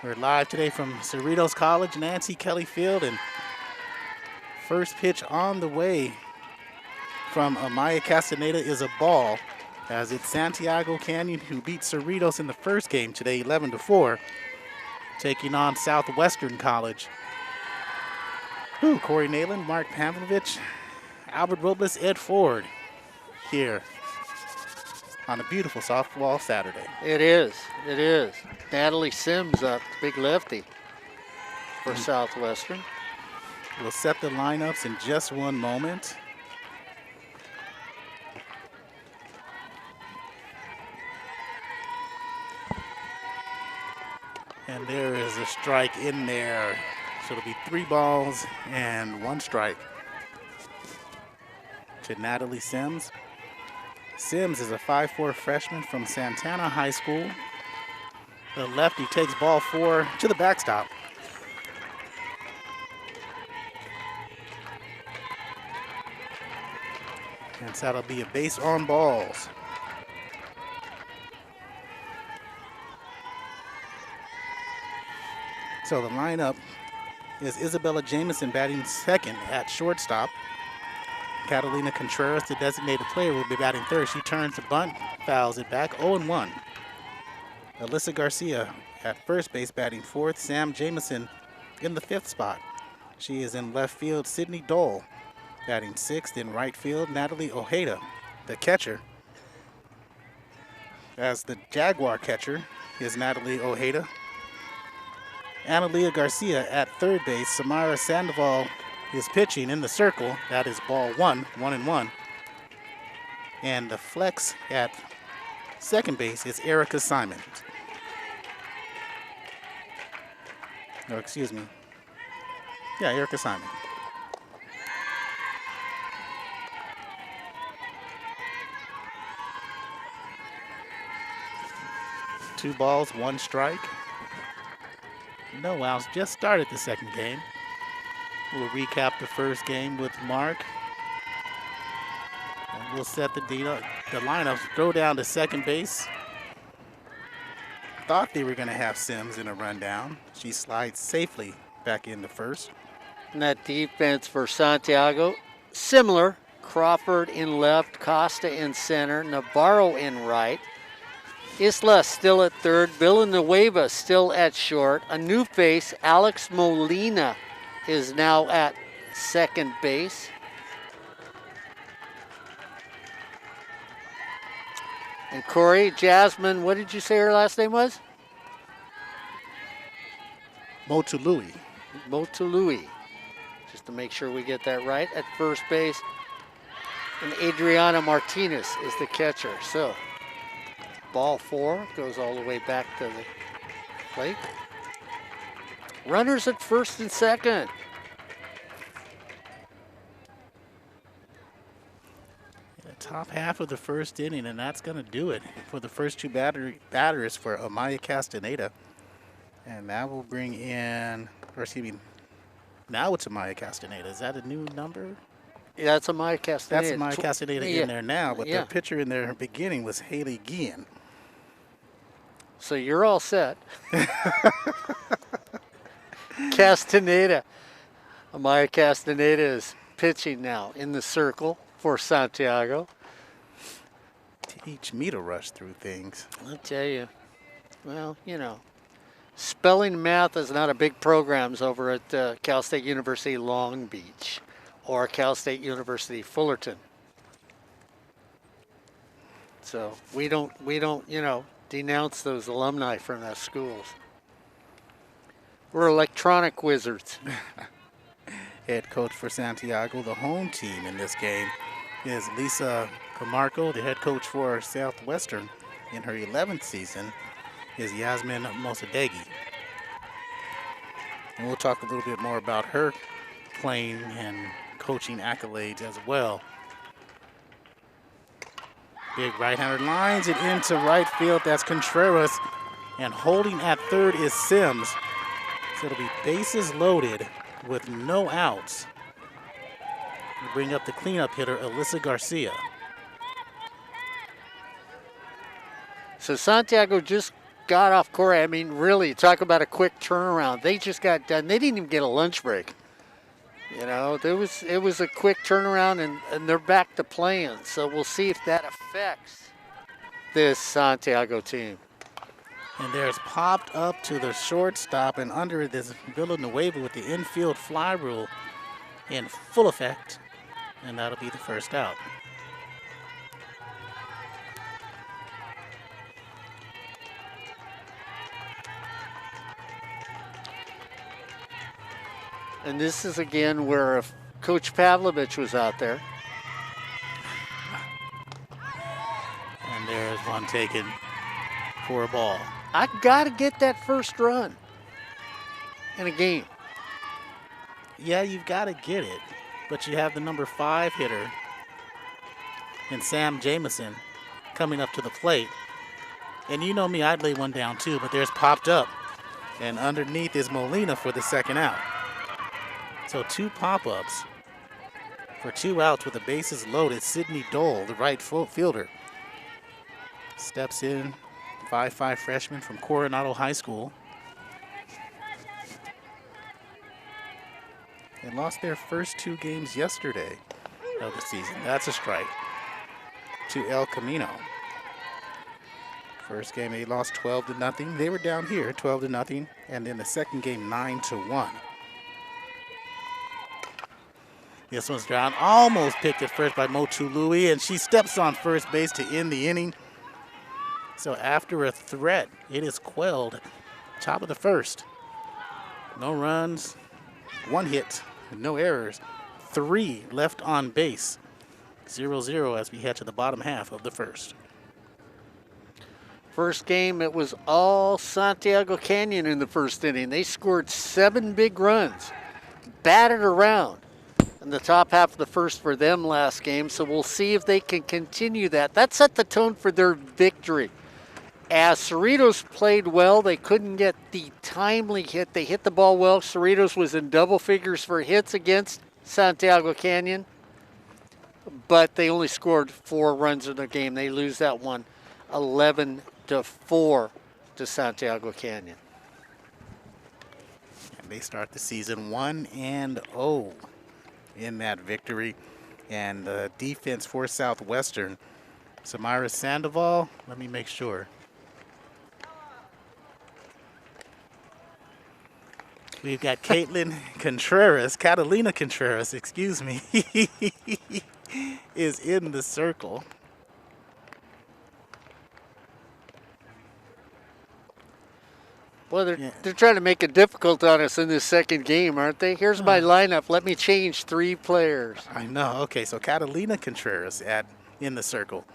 We're live today from Cerritos College, Nancy Kelly Field, and first pitch on the way from Amaya Castaneda is a ball, as it's Santiago Canyon who beat Cerritos in the first game today, 11-4, taking on Southwestern College. Corey Neyland, Mark Pavlovich, Albert Robles, Ed Ford here on a beautiful softball Saturday. It is. Natalie Sims up, big lefty for Southwestern. We'll set the lineups in just one moment. And there is a strike in there. So it'll be 3 balls and 1 strike to Natalie Sims. Sims is a 5'4" freshman from Santana High School. The lefty takes ball 4 to the backstop. And so that'll be a base on balls. So the lineup is Isabella Jamison batting second at shortstop. Catalina Contreras, the designated player, will be batting third. She turns the bunt, fouls it back, 0-1. Alyssa Garcia at first base batting fourth. Sam Jamison in the 5th spot. She is in left field. Sydney Dole batting 6th. In right field, Natalie Ojeda, the catcher. As the Jaguar catcher is Natalie Ojeda. Analia Garcia at third base. Samara Sandoval is pitching in the circle. That is ball 1, 1-1. And the flex at second base is Erica Simon. Oh, excuse me. Yeah, Erica Simon. Two balls, 1 strike. No outs, just started the second game. We'll recap the first game with Mark. And we'll set the lineup, throw down to second base. Thought they were going to have Sims in a rundown. She slides safely back into first. And that defense for Santiago, similar. Crawford in left, Costa in center, Navarro in right. Isla still at third, Villanueva still at short. A new face, Alex Molina, is now at second base. And Corey, Jasmine, what did you say her last name was? Motului. Motului. Just to make sure we get that right. At first base. And Adriana Martinez is the catcher. So, ball 4 goes all the way back to the plate. Runners at first and second. Top half of the first inning, and that's going to do it for the first 2 batters for Amaya Castaneda. And that will bring in, or excuse me, now it's Amaya Castaneda. Is that a new number? Yeah, that's Amaya Castaneda. That's Amaya Castaneda in there now, but the pitcher in there beginning was Hayley Guillen. So you're all set. Castaneda. Amaya Castaneda is pitching now in the circle for Santiago. Teach me to rush through things. I'll tell you. Well, you know, spelling math is not a big programs over at Cal State University Long Beach or Cal State University Fullerton. So we don't, you know, denounce those alumni from those schools. We're electronic wizards. Head coach for Santiago, the home team in this game, is Lisa Camargo. The head coach for Southwestern in her 11th season is Yasmin Mosadeghi. And we'll talk a little bit more about her playing and coaching accolades as well. Big right-hander lines it into right field. That's Contreras. And holding at third is Sims. So it'll be bases loaded with no outs. We bring up the cleanup hitter, Alyssa Garcia. So Santiago just got off court. I mean, really, talk about a quick turnaround. They just got done. They didn't even get a lunch break. You know, it was a quick turnaround, and they're back to playing. So we'll see if that affects this Santiago team. And there's popped up to the shortstop, and under this Villanueva with the infield fly rule in full effect, and that'll be the first out. And this is again where if Coach Pavlovich was out there. And there's one taken for a ball. I got to get that first run in a game. Yeah, you've got to get it, but you have the number 5 hitter and Sam Jameson coming up to the plate. And you know me, I'd lay one down too, but there's popped up. And underneath is Molina for the second out. So 2 pop-ups for 2 outs with the bases loaded. Sidney Dole, the right fielder, steps in, 5'5" freshman from Coronado High School. They lost their first 2 games yesterday of the season. That's a strike to El Camino. First game they lost 12-0. They were down here 12-0, and then the second game 9-1. This one's down, almost picked at first by Motu Louie, and she steps on first base to end the inning. So after a threat, it is quelled. Top of the first. No runs, 1 hit, no errors, 3 left on base. 0-0 as we head to the bottom half of the first. First game, it was all Santiago Canyon in the first inning. They scored 7 big runs, batted around in the top half of the first for them last game, so we'll see if they can continue that. That set the tone for their victory. As Cerritos played well, they couldn't get the timely hit. They hit the ball well. Cerritos was in double figures for hits against Santiago Canyon, but they only scored 4 runs in the game. They lose that one 11-4 to Santiago Canyon. And they start the season 1-0 in that victory. And defense for Southwestern, Samira Sandoval, let me make sure. We've got Catalina Contreras, excuse me, is in the circle. Well, they're trying to make it difficult on us in this second game, aren't they? Here's my lineup. Let me change 3 players. I know. Okay, so Catalina Contreras in the circle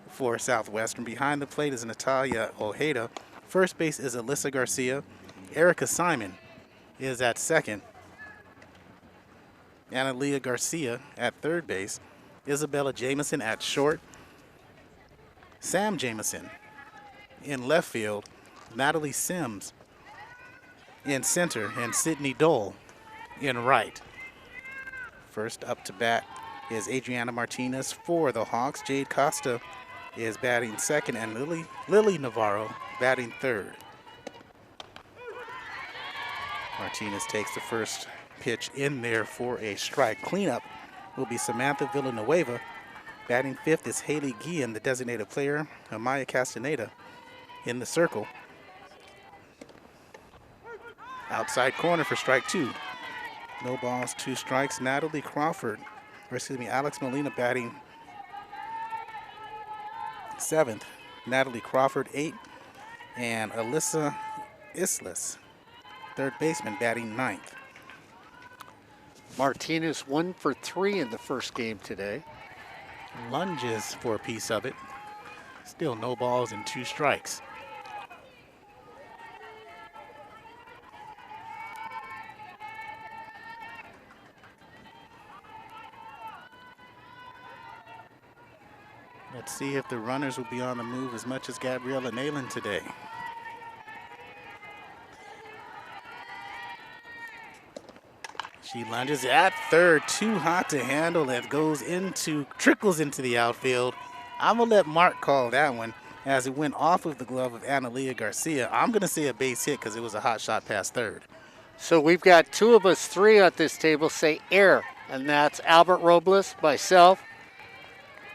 for Southwestern. Behind the plate is Natalia Ojeda. First base is Alyssa Garcia. Erica Simon is at second. Analia Garcia at third base. Isabella Jameson at short. Sam Jameson in left field. Natalie Sims in center, and Sidney Dole in right. First up to bat is Adriana Martinez for the Hawks. Jade Costa is batting second, and Lily Navarro batting third. Martinez takes the first pitch in there for a strike. Cleanup will be Samantha Villanueva. Batting fifth is Hayley Guillen, the designated player. Amaya Castaneda in the circle. Outside corner for strike 2. No balls, 2 strikes. Natalie Crawford, Alex Molina batting 7th. Natalie Crawford 8th. And Alyssa Islas, third baseman, batting 9th. Martinez 1 for 3 in the first game today. Lunges for a piece of it. Still no balls and 2 strikes. Let's see if the runners will be on the move as much as Gabriella Neyland today. She lunges at third, too hot to handle. That trickles into the outfield. I'm gonna let Mark call that one. as it went off of the glove of Alyssa Garcia. I'm going to say a base hit because it was a hot shot past third. So we've got two of us, three at this table say error, and that's Albert Robles, myself.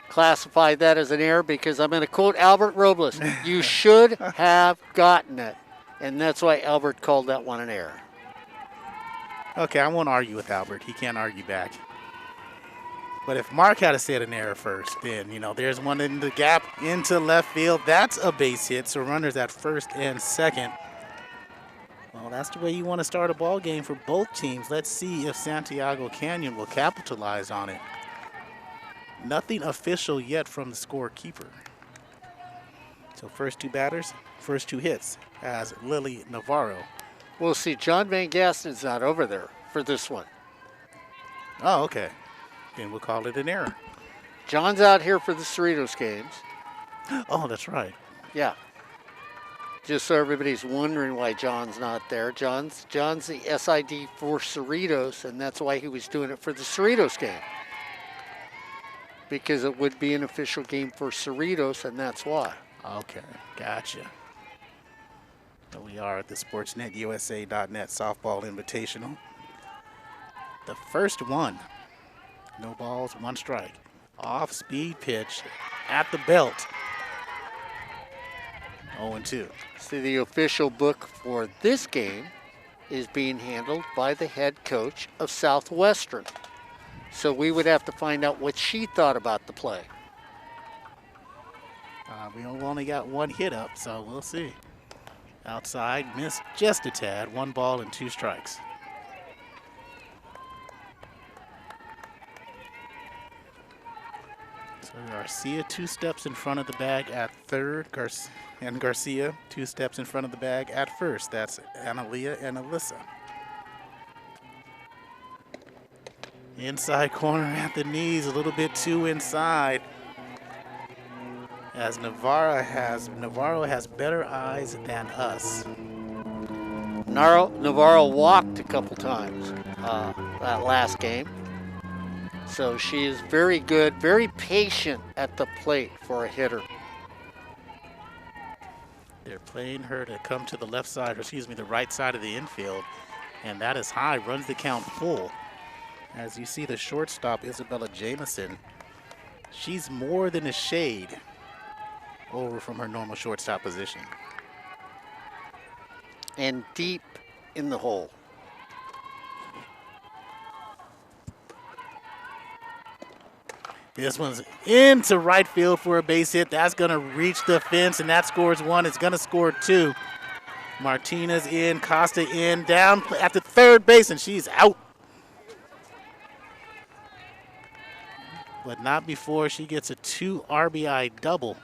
Classify that as an error because I'm going to quote Albert Robles. You should have gotten it. And that's why Albert called that one an error. Okay, I won't argue with Albert. He can't argue back. But if Mark had said an error first, then, there's one in the gap into left field. That's a base hit, so runners at first and second. Well, that's the way you want to start a ball game for both teams. Let's see if Santiago Canyon will capitalize on it. Nothing official yet from the scorekeeper. So first two batters, first two hits as Lily Navarro. We'll see. John Van Gaston's not over there for this one. Oh, okay. Then we'll call it an error. John's out here for the Cerritos games. Oh, that's right. Yeah. Just so everybody's wondering why John's not there. John's the SID for Cerritos, and that's why he was doing it for the Cerritos game. Because it would be an official game for Cerritos, and that's why. Okay, gotcha. So we are at the SportsNetUSA.net Softball Invitational. The first one. No balls, one strike. Off-speed pitch at the belt. 0-2. See, the official book for this game is being handled by the head coach of Southwestern. So we would have to find out what she thought about the play. We only got one hit up, so we'll see. Outside, missed just a tad. 1 ball and 2 strikes. So Garcia 2 steps in front of the bag at third, and Garcia 2 steps in front of the bag at first. That's Analia and Alyssa. Inside corner at the knees, a little bit too inside. As Navarro has better eyes than us. Navarro walked a couple times that last game. So she is very good, very patient at the plate for a hitter. They're playing her to come to the left side, or excuse me, the right side of the infield. And that is high, runs the count full. As you see the shortstop, Isabella Jameson, she's more than a shade over from her normal shortstop position. And deep in the hole. This one's into right field for a base hit. That's going to reach the fence, and that scores 1. It's going to score 2. Martinez in, Costa in, down at the third base, and she's out. But not before she gets a 2 RBI double.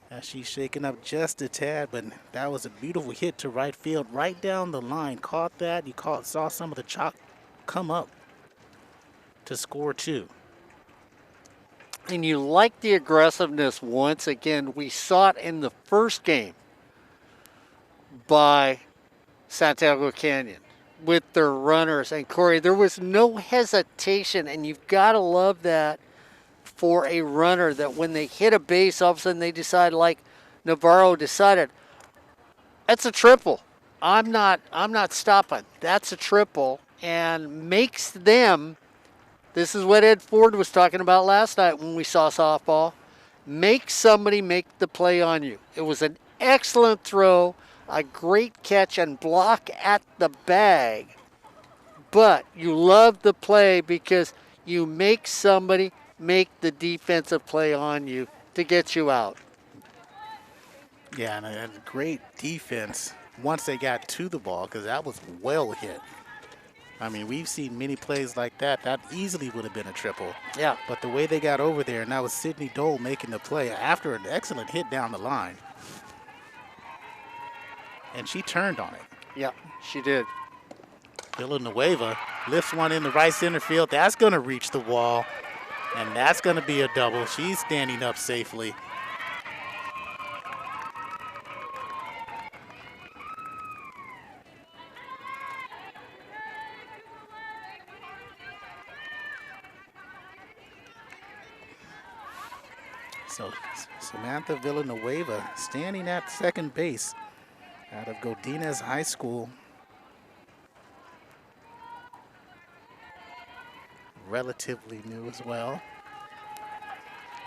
As she's shaking up just a tad, but that was a beautiful hit to right field, right down the line. Caught that. You saw some of the chalk come up to score 2. And you like the aggressiveness once again. We saw it in the first game by Santiago Canyon with their runners. And Corey, there was no hesitation, and you've got to love that for a runner, that when they hit a base, all of a sudden they decide, like Navarro decided, that's a triple. I'm not stopping. That's a triple, and makes them, this is what Ed Ford was talking about last night when we saw softball, make somebody make the play on you. It was an excellent throw, a great catch and block at the bag, but you love the play because you make somebody make the defensive play on you to get you out. Yeah, and a great defense once they got to the ball, because that was well hit. I mean, we've seen many plays like that. That easily would have been a triple. Yeah. But the way they got over there, and that was Sydney Dole making the play after an excellent hit down the line. And she turned on it. Yeah, she did. Villanueva lifts one in the right center field. That's going to reach the wall, and that's going to be a double. She's standing up safely. So Samantha Villanueva standing at second base out of Godinez High School. Relatively new as well.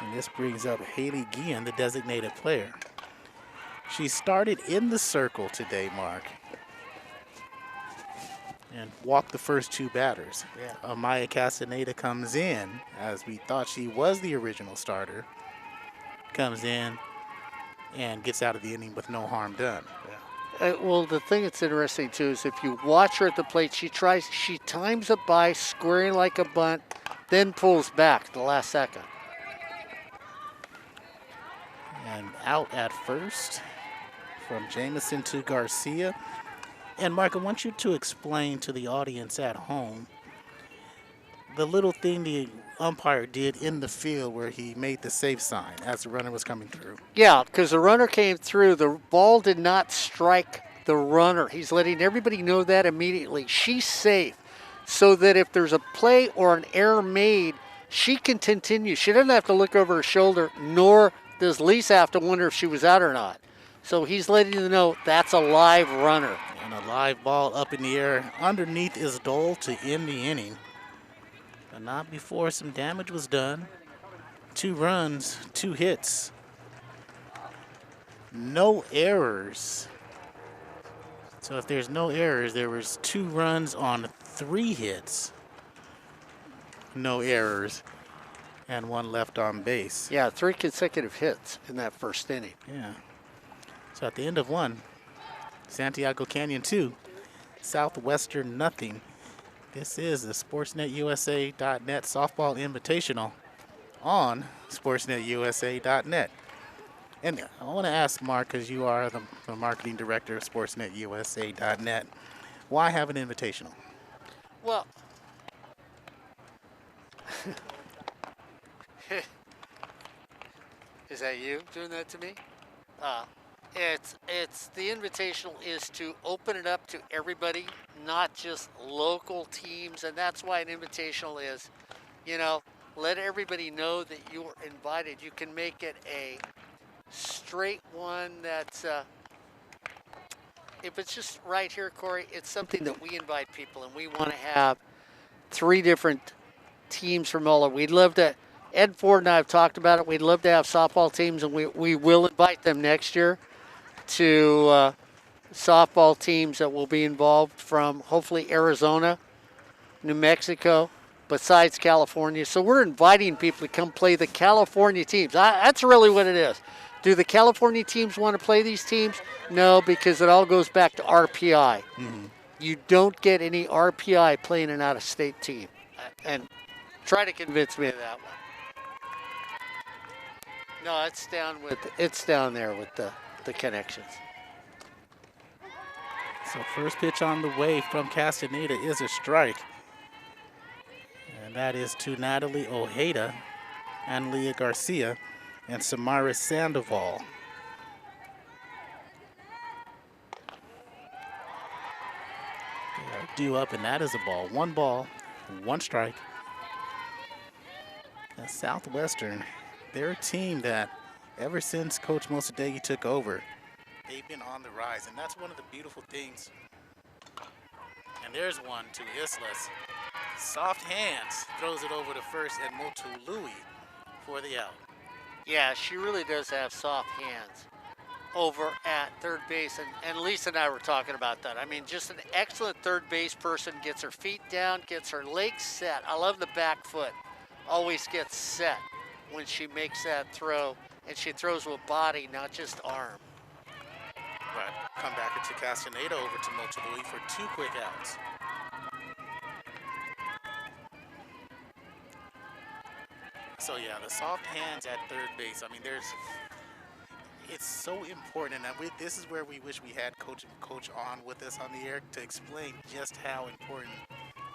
And this brings up Hayley Guillen, the designated player. She started in the circle today, Mark, and walked the first two batters. Yeah. Amaya Castaneda comes in, as we thought she was the original starter, comes in and gets out of the inning with no harm done. Well, the thing that's interesting too is if you watch her at the plate, she times it by squaring like a bunt, then pulls back at the last second. And out at first from Jamison to Garcia. And Mark, I want you to explain to the audience at home the little thing the umpire did in the field where he made the safe sign as the runner was coming through. Yeah, because the runner came through. The ball did not strike the runner. He's letting everybody know that immediately. She's safe so that if there's a play or an error made, she can continue. She doesn't have to look over her shoulder, nor does Lisa have to wonder if she was out or not. So he's letting them know that's a live runner. And a live ball up in the air underneath is Dole to end the inning. But not before some damage was done. 2 runs, 2 hits. No errors. So if there's no errors, there was 2 runs on 3 hits. No errors. And 1 left on base. Yeah, 3 consecutive hits in that first inning. Yeah. So at the end of 1, Santiago Canyon 2, Southwestern nothing. This is the SportsNetUSA.net Softball Invitational on SportsNetUSA.net. And I want to ask Mark, because you are the marketing director of SportsNetUSA.net, why have an invitational? Well, is that you doing that to me? It's the invitational is to open it up to everybody, not just local teams, and that's why an invitational is, let everybody know that you're invited. You can make it a straight one that's, if it's just right here, Corey, it's something that we invite people, and we want to have 3 different teams from all over. We'd love to, Ed Ford and I have talked about it, we'd love to have softball teams, and we will invite them next year to softball teams that will be involved from hopefully Arizona, New Mexico, besides California. So we're inviting people to come play the California teams. That's really what it is. Do the California teams want to play these teams? No, because it all goes back to RPI. Mm-hmm. You don't get any RPI playing an out-of-state team. And try to convince me of that one. No, it's down there with the connections. So first pitch on the way from Castaneda is a strike. And that is to Natalie Ojeda, Alyssa Garcia, and Samara Sandoval. They are due up, and that is a ball. 1 ball, 1 strike. And Southwestern, they're a team that ever since Coach Mosadegi took over, they've been on the rise, and that's one of the beautiful things. And there's one to Islas. Soft hands, throws it over to first, and Motului for the out. Yeah, she really does have soft hands over at third base, and Lisa and I were talking about that. I mean, just an excellent third base person, gets her feet down, gets her legs set. I love the back foot. Always gets set when she makes that throw, and she throws with body, not just arm. Right. Come back to Castaneda over to Motului for 2 quick outs. So yeah, the soft hands at third base. I mean, it's so important, and this is where we wish we had Coach on with us on the air to explain just how important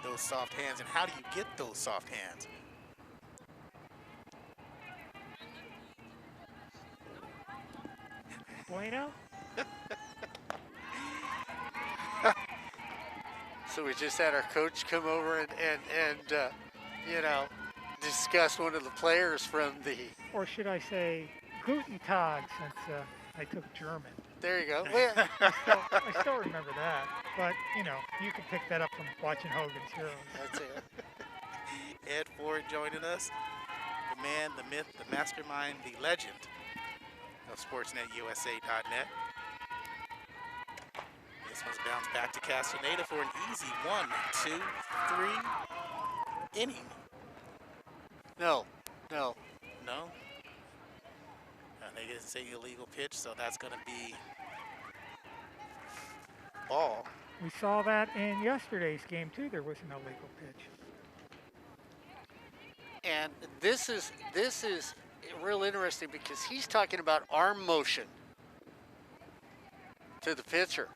those soft hands and how do you get those soft hands. Bueno. So we just had our coach come over and discuss one of the players from the. Or should I say Guten Tag, since I took German. There you go. Well, I still remember that. But, you know, you can pick that up from watching Hogan's Heroes. that's it. Ed Ford joining us. The man, the myth, the mastermind, the legend of SportsNetUSA.net. This one's bounced back to Castaneda for an easy 1, 2, 3 inning. No. No? They didn't say illegal pitch, so that's going to be ball. We saw that in yesterday's game, too. There was an illegal pitch. And this is real interesting because he's talking about arm motion to the pitcher.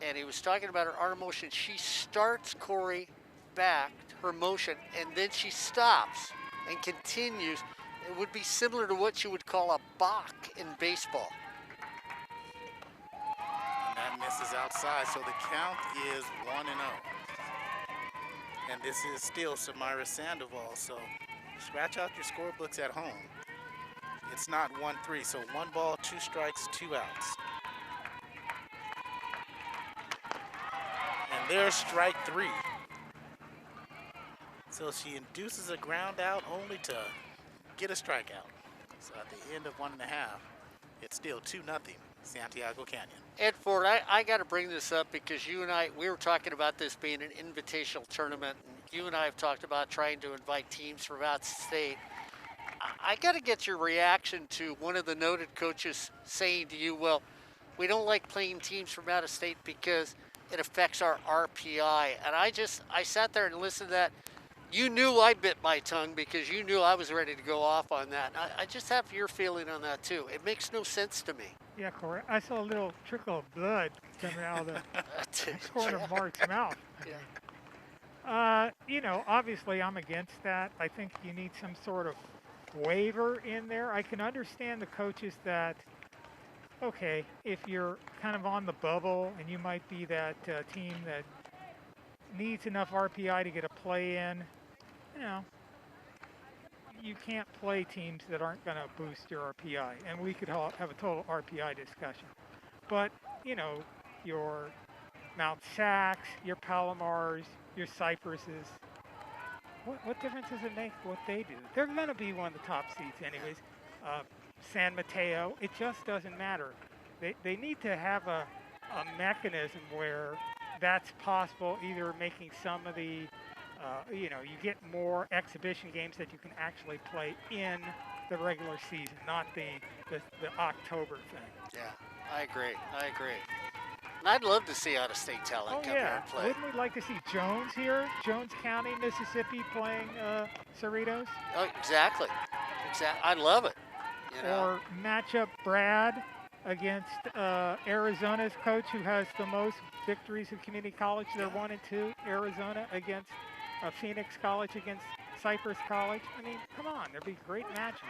And he was talking about her arm motion. She starts, Corey, back her motion, and then she stops and continues. It would be similar to what you would call a balk in baseball. And that misses outside, so the count is 1-0. And this is still Samira Sandoval, so scratch out your scorebooks at home. It's not 1-3, so 1 ball, 2 strikes, 2 outs. And there's strike 3. So she induces a ground out only to get a strikeout. So at the end of 1.5, it's still 2-0 Santiago Canyon. Ed Ford, I got to bring this up because you and I, we were talking about this being an invitational tournament, and you and I have talked about trying to invite teams from out of state. I got to get your reaction to one of the noted coaches saying to you, well, we don't like playing teams from out of state because it affects our RPI. And I sat there and listened to that. You knew I bit my tongue because you knew I was ready to go off on that. I just have your feeling on that too. It makes no sense to me. Yeah, Corey. I saw a little trickle of blood coming out of the corner of Mark's mouth. Yeah. You know, obviously I'm against that. I think you need some sort of waiver in there. I can understand the coaches that, okay, if you're kind of on the bubble and you might be that team that needs enough RPI to get a play in, you know, you can't play teams that aren't going to boost your RPI. And we could have a total RPI discussion. But, you know, your Mount Sacks, your Palomars, your Cypresses, what difference does it make what they do? They're going to be one of the top seeds anyways. San Mateo, it just doesn't matter. They need to have a mechanism where that's possible, either making some of the, you know, you get more exhibition games that you can actually play in the regular season, not the October thing. Yeah, I agree. And I'd love to see out-of-state talent come here and play. Wouldn't we like to see Jones here? Jones County, Mississippi playing Cerritos? Oh, exactly. I'd love it. You know? Or match up Brad against Arizona's coach, who has the most victories in community college. They're 1-2. Arizona against Phoenix College against Cypress College. I mean, come on, there'd be great matches.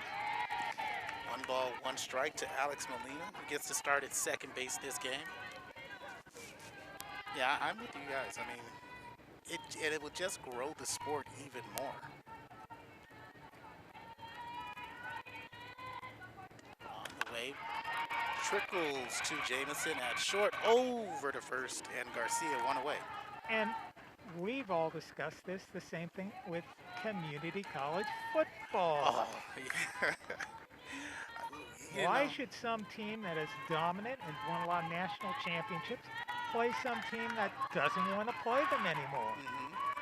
1 ball, 1 strike to Alex Molina, who gets to start at second base this game. Yeah, I'm with you guys. I mean, it will just grow the sport even more. On the way, trickles to Jamison at short, over to first, and Garcia 1 away. And we've all discussed this, the same thing with community college football. Oh, yeah. Why should some team that is dominant and won a lot of national championships play some team that doesn't want to play them anymore?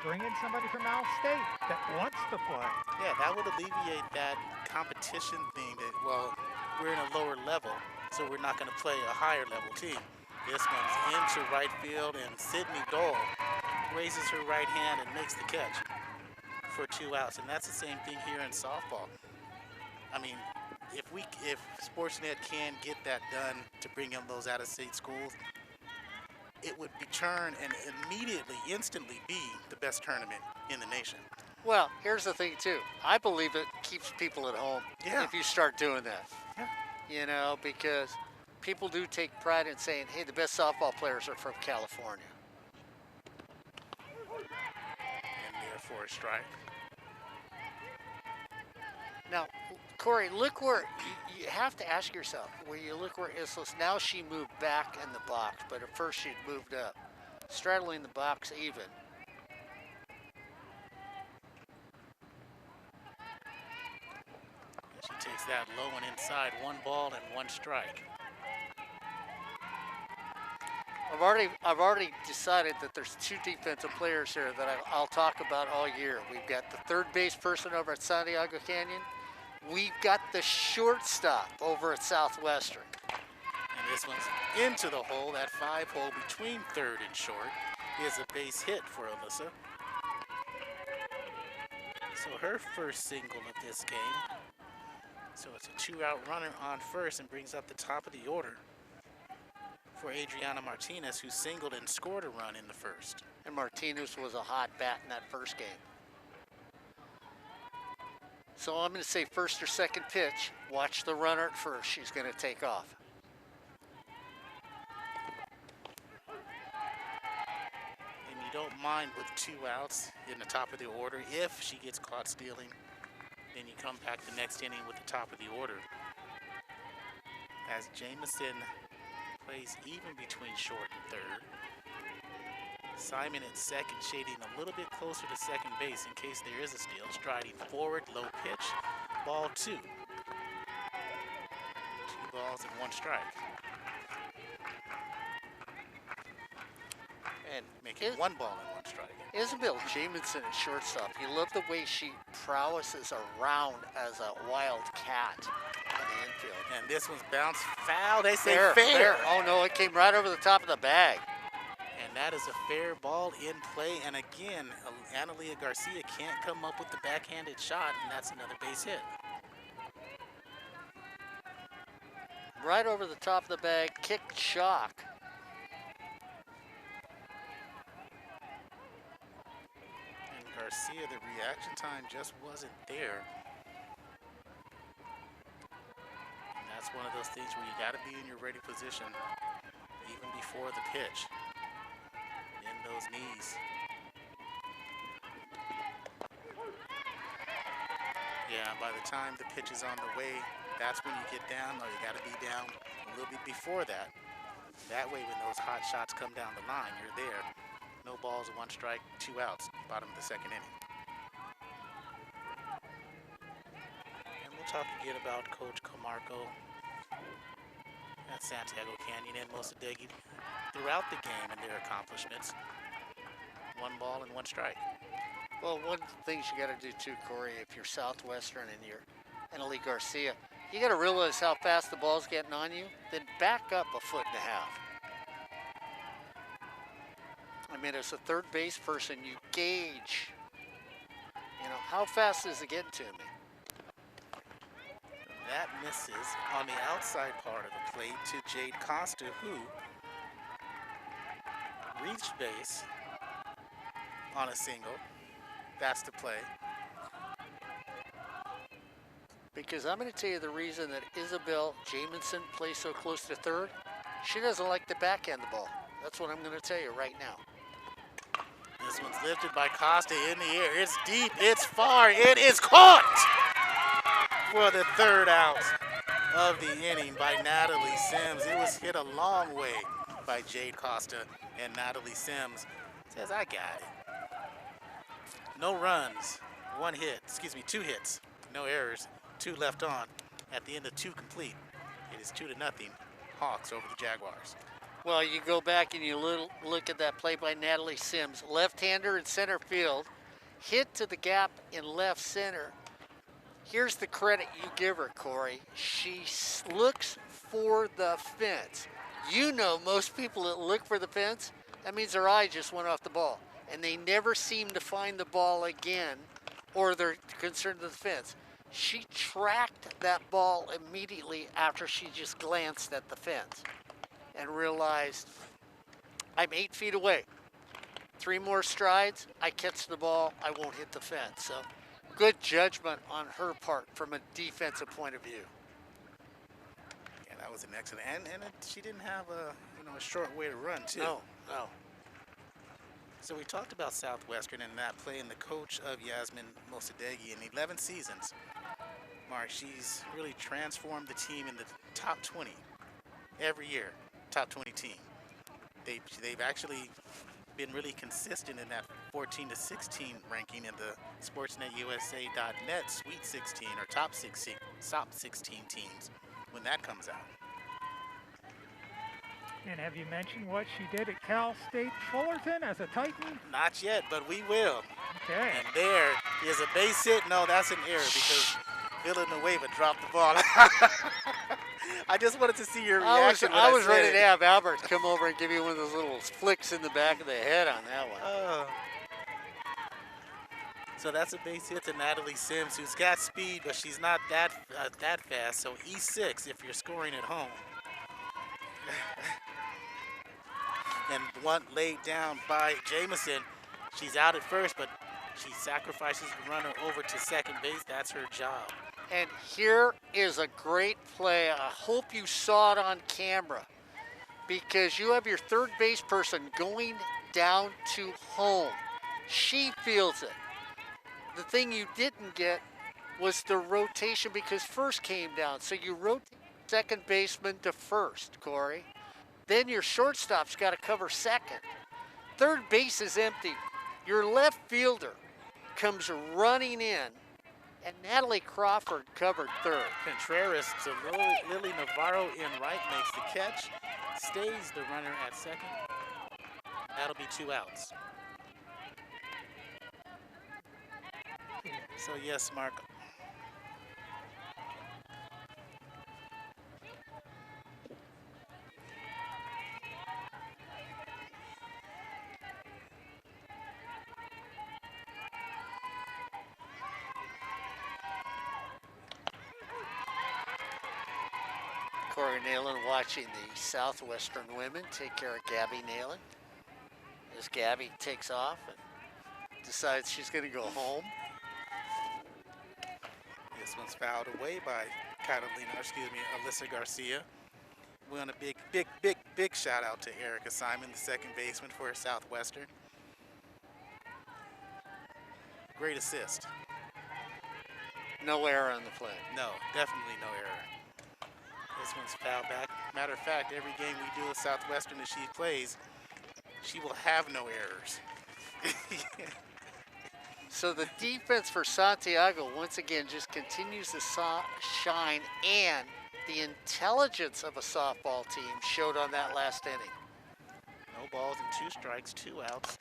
Bring in somebody from out of state that wants to play. Yeah, that would alleviate that competition thing that, well, we're in a lower level, so we're not going to play a higher level team. This one's into right field, and Sydney Dole raises her right hand and makes the catch for 2 outs. And that's the same thing here in softball. I mean, if Sportsnet can get that done to bring in those out-of-state schools, it would turn and immediately, instantly be the best tournament in the nation. Well, here's the thing too. I believe it keeps people at home if you start doing that. Yeah. You know, because people do take pride in saying, hey, the best softball players are from California. And for a strike. Now, Corey, look where you have to ask yourself, where you look where Islas, now she moved back in the box, but at first she'd moved up, straddling the box even. She takes that low and inside, 1 ball and 1 strike. I've already decided that there's 2 defensive players here that I'll talk about all year. We've got the third base person over at Santiago Canyon. We've got the shortstop over at Southwestern. And this one's into the hole. That 5-hole between third and short is a base hit for Alyssa. So her first single of this game. So it's a 2-out runner on first and brings up the top of the order for Adriana Martinez, who singled and scored a run in the first. And Martinez was a hot bat in that first game. So I'm going to say first or second pitch. Watch the runner at first. She's going to take off. And you don't mind with 2 outs in the top of the order. If she gets caught stealing, then you come back the next inning with the top of the order. As Jamison plays even between short and third. Simon at second, shading a little bit closer to second base in case there is a steal. Striding forward, low pitch, ball 2. 2 balls and 1 strike. And making 1 ball and 1 strike. Isabel Jamison at shortstop. You love the way she prowesses around as a wild cat on the infield. And this one's bounced foul. They say Fair, fair. fair. Oh no, it came right over the top of the bag. And that is a fair ball in play. And again, Natalie Garcia can't come up with the backhanded shot, and that's another base hit. Right over the top of the bag, kicked shock. And Garcia, the reaction time just wasn't there. And that's one of those things where you got to be in your ready position even before the pitch. In those knees. Yeah, by the time the pitch is on the way, that's when you get down, or you got to be down a little bit before that. That way, when those hot shots come down the line, you're there. No balls, 1 strike, 2 outs, bottom of the second inning. And we'll talk again about Coach Camargo at Santiago Canyon and Mosadegui throughout the game and their accomplishments. 1 ball and 1 strike. Well, one of the things you got to do too, Corey, if you're Southwestern and you're Natalie Garcia, you got to realize how fast the ball's getting on you, then back up 1.5 feet. I mean, as a third base person, you gauge, how fast is it getting to me? That misses on the outside part of the plate to Jade Costa, who reached base on a single. That's the play. Because I'm going to tell you the reason that Isabel Jamison plays so close to third. She doesn't like to backhand the ball. That's what I'm going to tell you right now. This one's lifted by Costa in the air. It's deep, it's far, it is caught for the 3rd out of the inning by Natalie Sims. It was hit a long way by Jade Costa, and Natalie Sims says, I got it. No runs, 2 hits, no errors, 2 left on. At the end of 2 complete, it is 2-0 Hawks over the Jaguars. Well, you go back and you look at that play by Natalie Sims. Left-hander in center field, hit to the gap in left center. Here's the credit you give her, Corey. She looks for the fence. Most people that look for the fence, that means their eye just went off the ball. And they never seem to find the ball again, or they're concerned with the fence. She tracked that ball immediately after she just glanced at the fence and realized, I'm 8 feet away. 3 more strides, I catch the ball, I won't hit the fence. So good judgment on her part from a defensive point of view. Yeah, that was an excellent, and she didn't have a short way to run too. No. So we talked about Southwestern and that play and the coach of Yasmin Mosadeghi in 11 seasons. Mark, she's really transformed the team in the top 20 every year, top 20 team. They've actually been really consistent in that 14 to 16 ranking in the SportsNetUSA.net Sweet 16 or top 16 teams when that comes out. And have you mentioned what she did at Cal State Fullerton as a Titan? Not yet, but we will. Okay. And there is a base hit. No, that's an error because Villanueva dropped the ball. I just wanted to see your reaction. I was ready to have Albert come over and give you one of those little flicks in the back of the head on that one. So that's a base hit to Natalie Sims, who's got speed, but she's not that fast. So E6 if you're scoring at home. And one laid down by Jamison. She's out at first, but she sacrifices the runner over to second base. That's her job. And here is a great play. I hope you saw it on camera because you have your third base person going down to home. She feels it. The thing you didn't get was the rotation because first came down. So you rotate second baseman to first, Corey. Then your shortstop's got to cover second. Third base is empty. Your left fielder comes running in, and Natalie Crawford covered third. Contreras to Lily Navarro in right, makes the catch, stays the runner at second. That'll be 2 outs. So yes, Mark. Corey Neyland watching the Southwestern women take care of Gabby Neyland as Gabby takes off and decides she's going to go home. This one's fouled away by Alyssa Garcia. We want a big shout out to Erica Simon, the second baseman for Southwestern. Great assist. No error on the play. No, definitely no error. This one's fouled back. Matter of fact, every game we do with Southwestern that she plays, she will have no errors. So the defense for Santiago once again just continues to shine, and the intelligence of a softball team showed on that last inning. No balls and 2 strikes, 2 outs.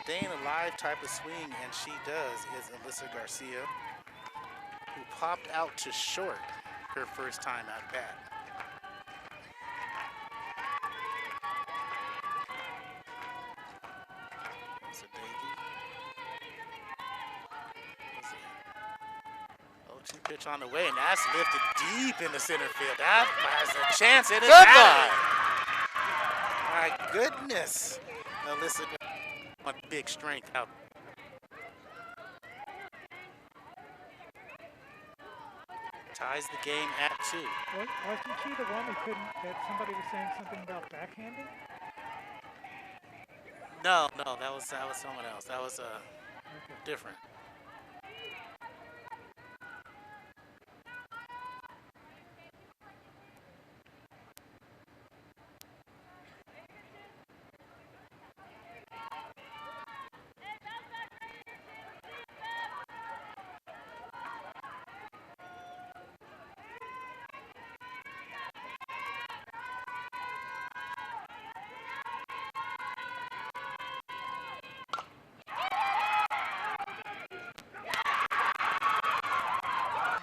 Staying alive type of swing, and she does, is Alyssa Garcia, who popped out to short her first time at bat. That's a Davey. 0-2 pitch on the way, and that's lifted deep in the center field. That has a chance in it. My goodness. Alyssa on big strength out. Ties the game at 2. Wasn't she the one that somebody was saying something about backhanding? No, that was someone else. That was different.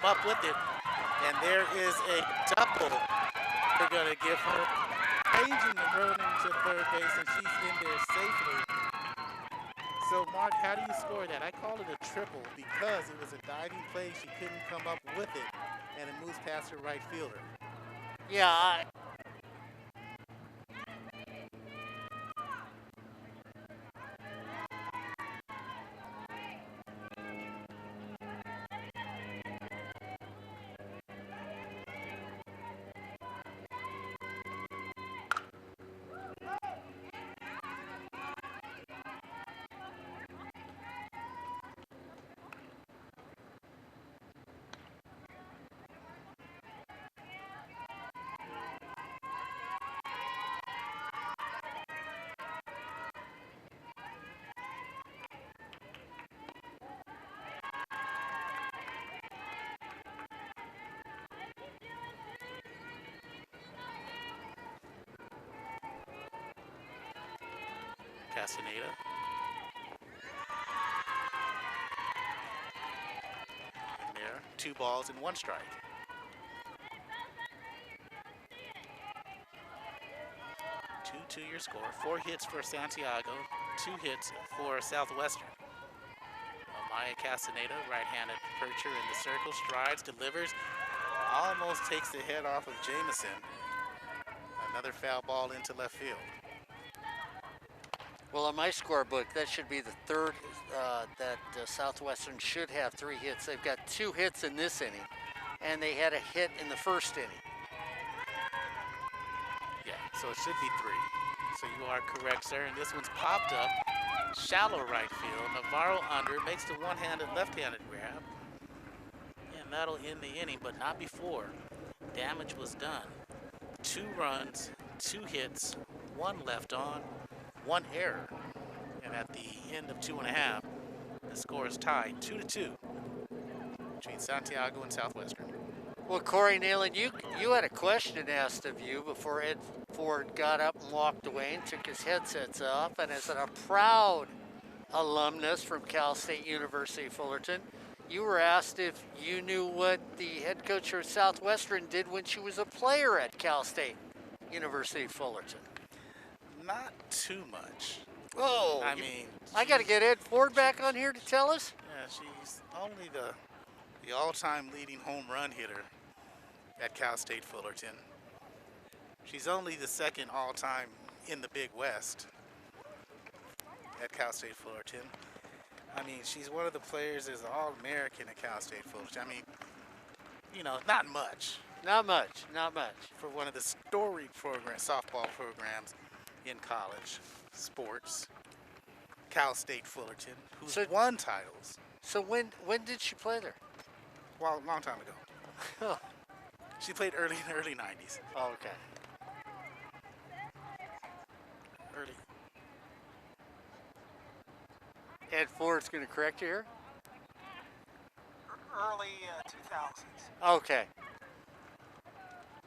Up with it, and there is a double. They're going to give her changing the running to third base, and she's in there safely. So, Mark, how do you score that? I call it a triple because it was a diving play. She couldn't come up with it, and it moves past her right fielder. Yeah, Castaneda. And there, 2 balls and 1 strike. 2-2 your score. 4 hits for Santiago, 2 hits for Southwestern. Maya Castaneda, right-handed pitcher in the circle, strides, delivers, almost takes the head off of Jameson. Another foul ball into left field. Well, on my scorebook, that should be the third that Southwestern should have 3 hits. They've got 2 hits in this inning, and they had a hit in the first inning. Yeah, so it should be 3. So you are correct, sir. And this one's popped up, shallow right field. Navarro under, makes the one-handed, left-handed grab. And that'll end the inning, but not before. Damage was done. 2 runs, 2 hits, 1 left on, 1 error. And at the end of 2.5, the score is tied 2-2 between Santiago and Southwestern. Well, Corey Neyland, you had a question asked of you before Ed Ford got up and walked away and took his headsets off. And as a proud alumnus from Cal State University Fullerton, you were asked if you knew what the head coach for Southwestern did when she was a player at Cal State University Fullerton. Not too much. Oh, I mean, I got to get Ed Ford back on here to tell us. Yeah, she's only the all-time leading home run hitter at Cal State Fullerton. She's only the 2nd all-time in the Big West at Cal State Fullerton. I mean, she's one of the players that's All-American at Cal State Fullerton. I mean, you know, not much. Not much, not much. For one of the storied softball programs in college sports, Cal State Fullerton, who's won titles. So when did she play there? Well, a long time ago. She played in the early 90s. Oh, okay. Early. Ed Ford's going to correct you here? Early 2000s. Okay.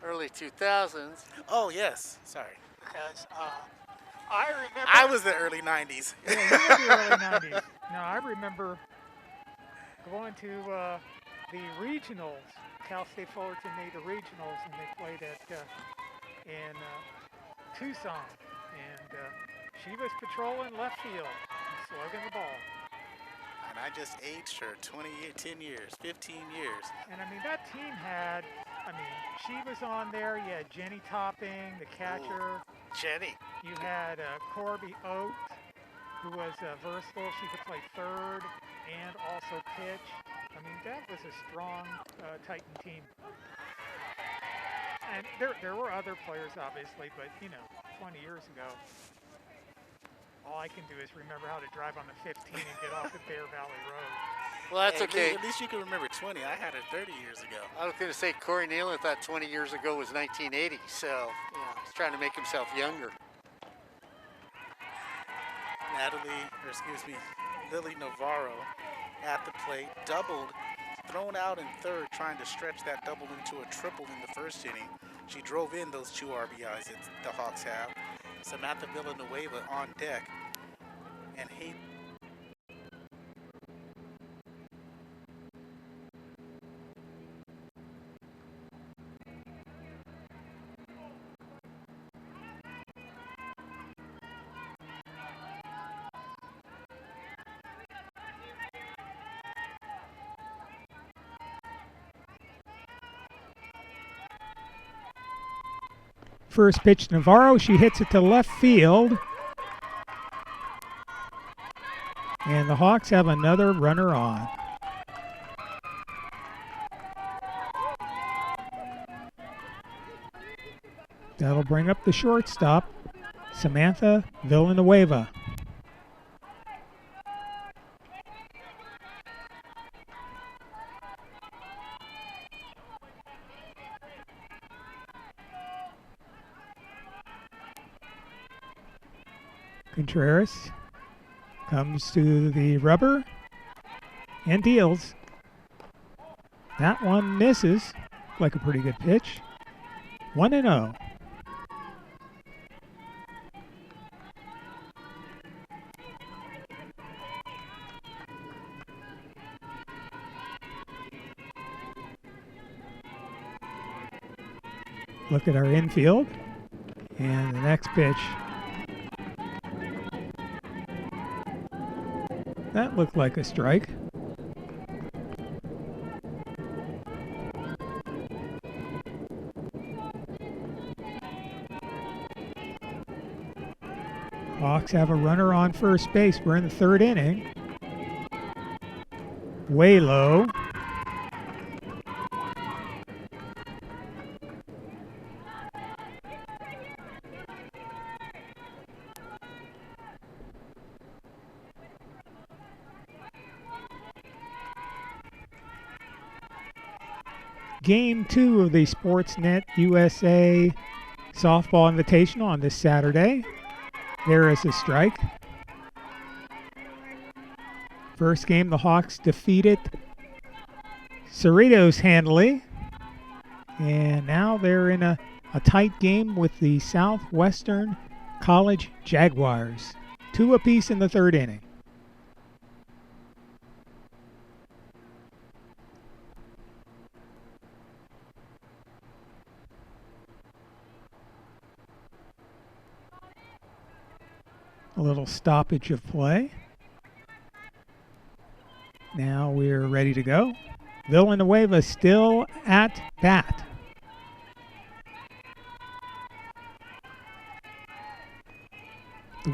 Early 2000s. Oh, yes. Sorry. Because I remember... I was the early 90s. Yeah, you were the early 90s. No, I remember going to the regionals. Cal State Fullerton made the regionals, and they played in Tucson. And she was patrolling left field, slugging the ball. And I just aged her 10 years, 15 years. And I mean, that team had, she was on there. You had Jenny Topping, the catcher. Ooh, Jenny. You had Corby Oates, who was versatile. She could play third and also pitch. I mean, that was a strong Titan team. And there were other players, obviously, but, 20 years ago, all I can do is remember how to drive on the 15 and get off the Bear Valley Road. Well, that's okay. At least you can remember 20. I had her 30 years ago. I was going to say Corey Neyland thought 20 years ago was 1980, so he's trying to make himself younger. Lily Navarro at the plate, doubled, thrown out in third, trying to stretch that double into a triple in the first inning. She drove in those 2 RBIs that the Hawks have. Samantha Villanueva on deck, and First pitch, Navarro. She hits it to left field. And the Hawks have another runner on. That'll bring up the shortstop, Samantha Villanueva. Contreras comes to the rubber and deals. That one misses. Like a pretty good pitch. 1-0. Look at our infield. And the next pitch. That looked like a strike. Hawks have a runner on first base. We're in the third inning. Way low. Game 2 of the Sportsnet USA Softball Invitational on this Saturday. There is a strike. First game, the Hawks defeated Cerritos handily. And now they're in a tight game with the Southwestern College Jaguars. 2 apiece in the third inning. A little stoppage of play. Now we're ready to go. Villanueva still at bat.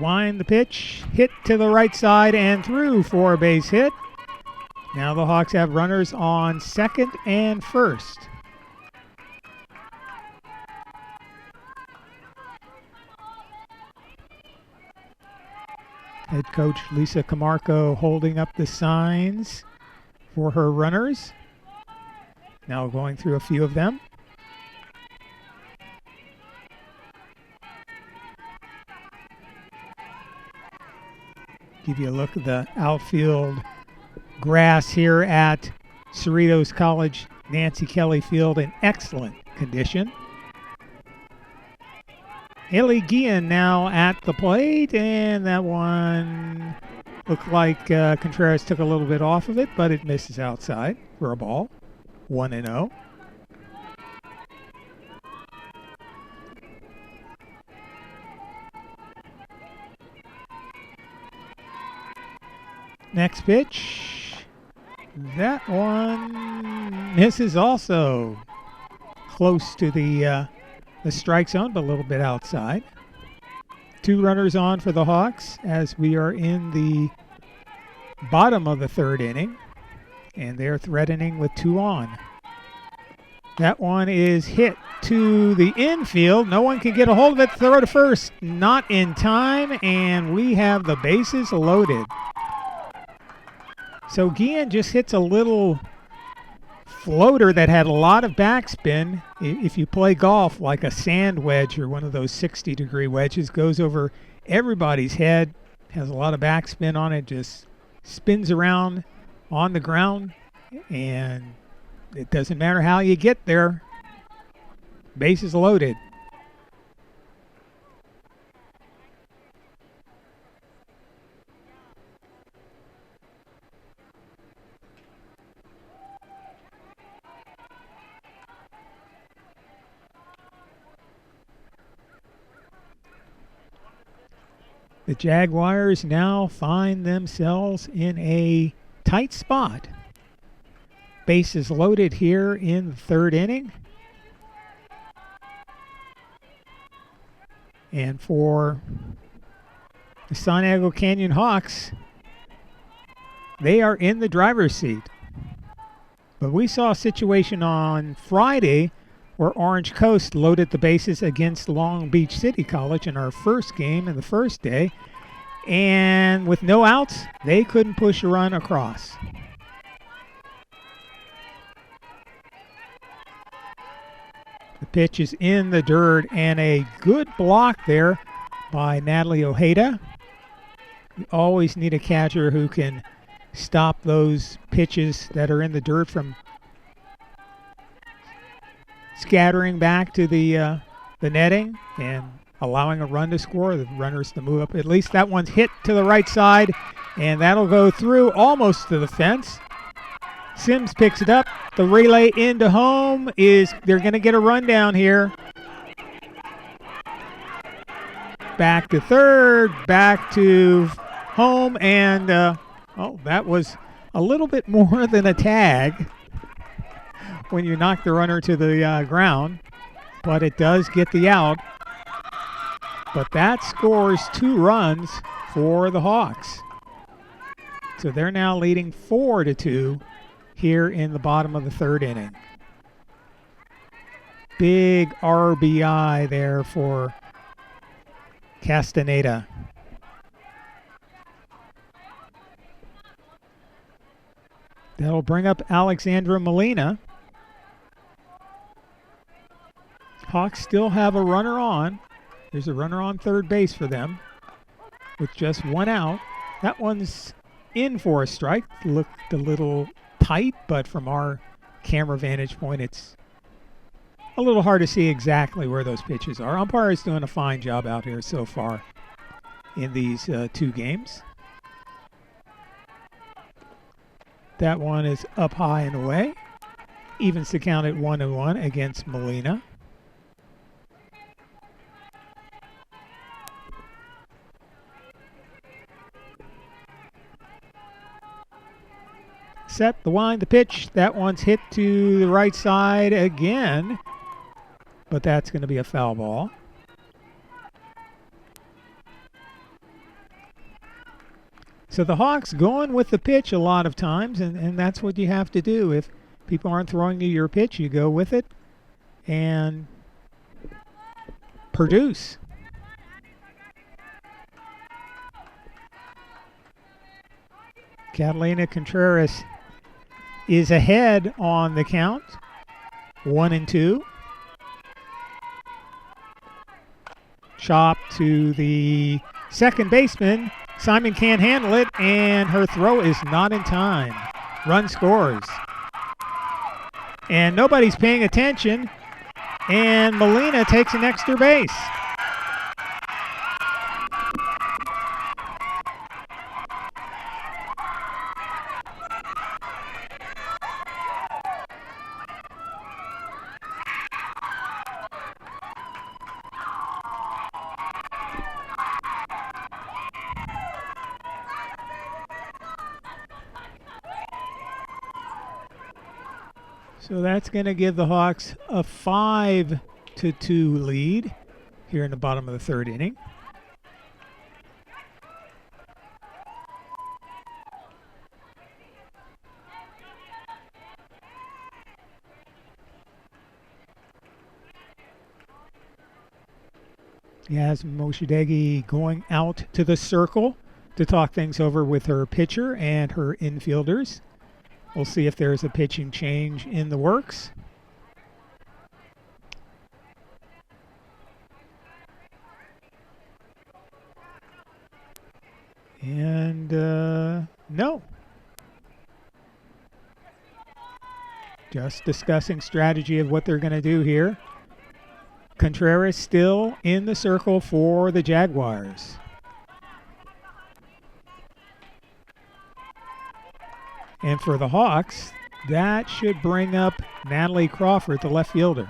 Wind the pitch, hit to the right side and through for a base hit. Now the Hawks have runners on second and first. Head coach Lisa Camarco holding up the signs for her runners. Now going through a few of them. Give you a look at the outfield grass here at Cerritos College Nancy Kelly Field in excellent condition. Hayley Guillen now at the plate, and that one looked like Contreras took a little bit off of it, but it misses outside for a ball. 1-0. Next pitch. That one misses also. Close to the strike zone, but a little bit outside. 2 runners on for the Hawks as we are in the bottom of the third inning, and they're threatening with 2 on. That one is hit to the infield. No one can get a hold of it. Throw to first. Not in time, and we have the bases loaded. So Guillen just hits a little floater that had a lot of backspin. If you play golf, like a sand wedge or one of those 60-degree wedges, goes over everybody's head, has a lot of backspin on it, just spins around on the ground, and it doesn't matter how you get there. Bases loaded. The Jaguars now find themselves in a tight spot. Bases loaded here in the third inning. And for the Santiago Canyon Hawks, they are in the driver's seat. But we saw a situation on Friday where Orange Coast loaded the bases against Long Beach City College in our first game in the first day. And with no outs, they couldn't push a run across. The pitch is in the dirt, and a good block there by Natalie Ojeda. You always need a catcher who can stop those pitches that are in the dirt from scattering back to the netting and allowing a run to score, the runners to move up. At least that one's hit to the right side, and that'll go through almost to the fence. Sims picks it up. The relay into home they're going to get a run down here. back to third, back to home, and that was a little bit more than a tag when you knock the runner to the ground, but it does get the out. But that scores 2 runs for the Hawks. So they're now leading 4-2 here in the bottom of the third inning. Big RBI there for Castaneda. That'll bring up Alexandra Molina. Hawks still have a runner on. There's a runner on third base for them with just 1 out. That one's in for a strike. Looked a little tight, but from our camera vantage point, it's a little hard to see exactly where those pitches are. Umpire is doing a fine job out here so far in these 2 games. That one is up high and away. Evens the count at 1-1 against Molina. Set, the wind, the pitch. That one's hit to the right side again, but that's going to be a foul ball. So the Hawks going with the pitch a lot of times, and that's what you have to do. If people aren't throwing you your pitch, you go with it and produce. Catalina Contreras is ahead on the count, 1-2. Chop to the second baseman. Simon can't handle it, and her throw is not in time. Run scores. And nobody's paying attention, and Molina takes an extra base. So that's going to give the Hawks a 5-2 lead here in the bottom of the third inning. Yasmin Moshidegi going out to the circle to talk things over with her pitcher and her infielders. We'll see if there's a pitching change in the works. And no. Just discussing strategy of what they're going to do here. Contreras still in the circle for the Jaguars. And for the Hawks, that should bring up Natalie Crawford, the left fielder.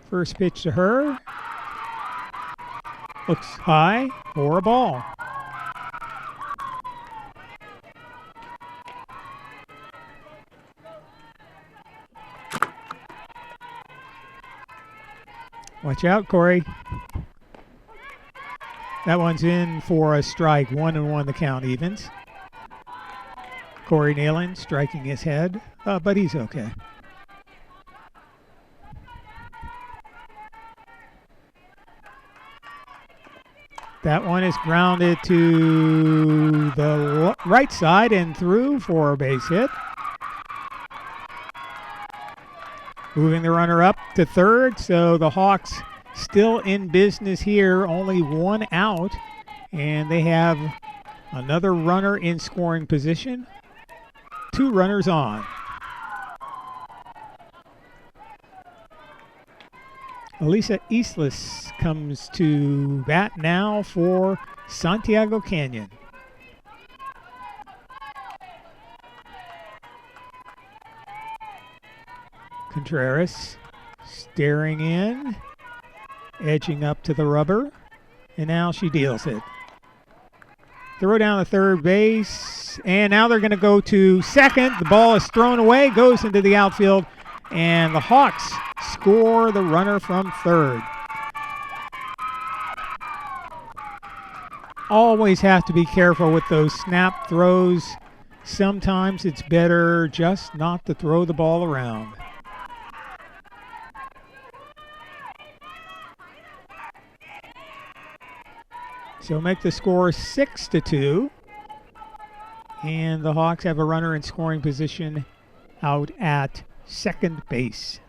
First pitch to her. Looks high for a ball. Watch out, Corey. That one's in for a strike. 1-1 the count evens. Corey Neyland striking his head, but he's okay. That one is grounded to the right side and through for a base hit. Moving the runner up to third, so the Hawks still in business here, only 1 out, and they have another runner in scoring position, 2 runners on. Elisa Islas comes to bat now for Santiago Canyon. Contreras staring in, edging up to the rubber, and now she deals it. Throw down to third base, and now they're going to go to second. The ball is thrown away, goes into the outfield, and the Hawks score the runner from third. Always have to be careful with those snap throws. Sometimes it's better just not to throw the ball around. So make the score 6-2. And the Hawks have a runner in scoring position out at second base.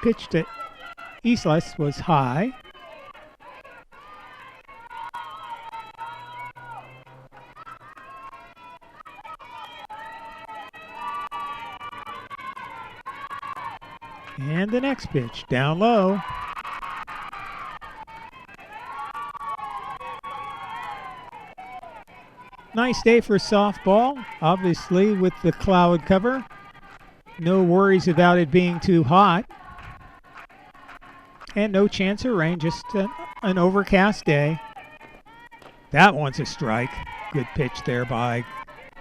Pitch to Islas was high. And the next pitch, down low. Nice day for softball, obviously with the cloud cover. No worries about it being too hot. And no chance of rain, just an overcast day. That one's a strike. Good pitch there by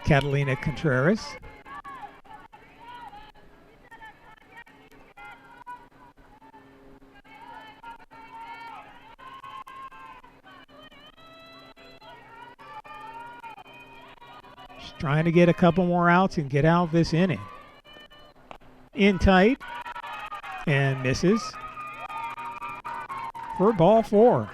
Catalina Contreras. Just trying to get a couple more outs and get out of this inning. In tight and misses for ball 4.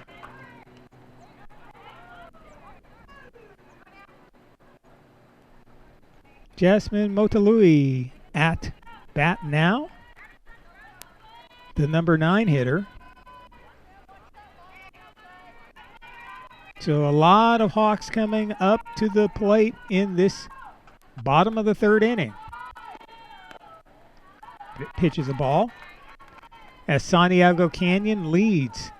Jasmine Motalui at bat now. The number 9 hitter. So a lot of Hawks coming up to the plate in this bottom of the third inning. Pitches a ball as Santiago Canyon leads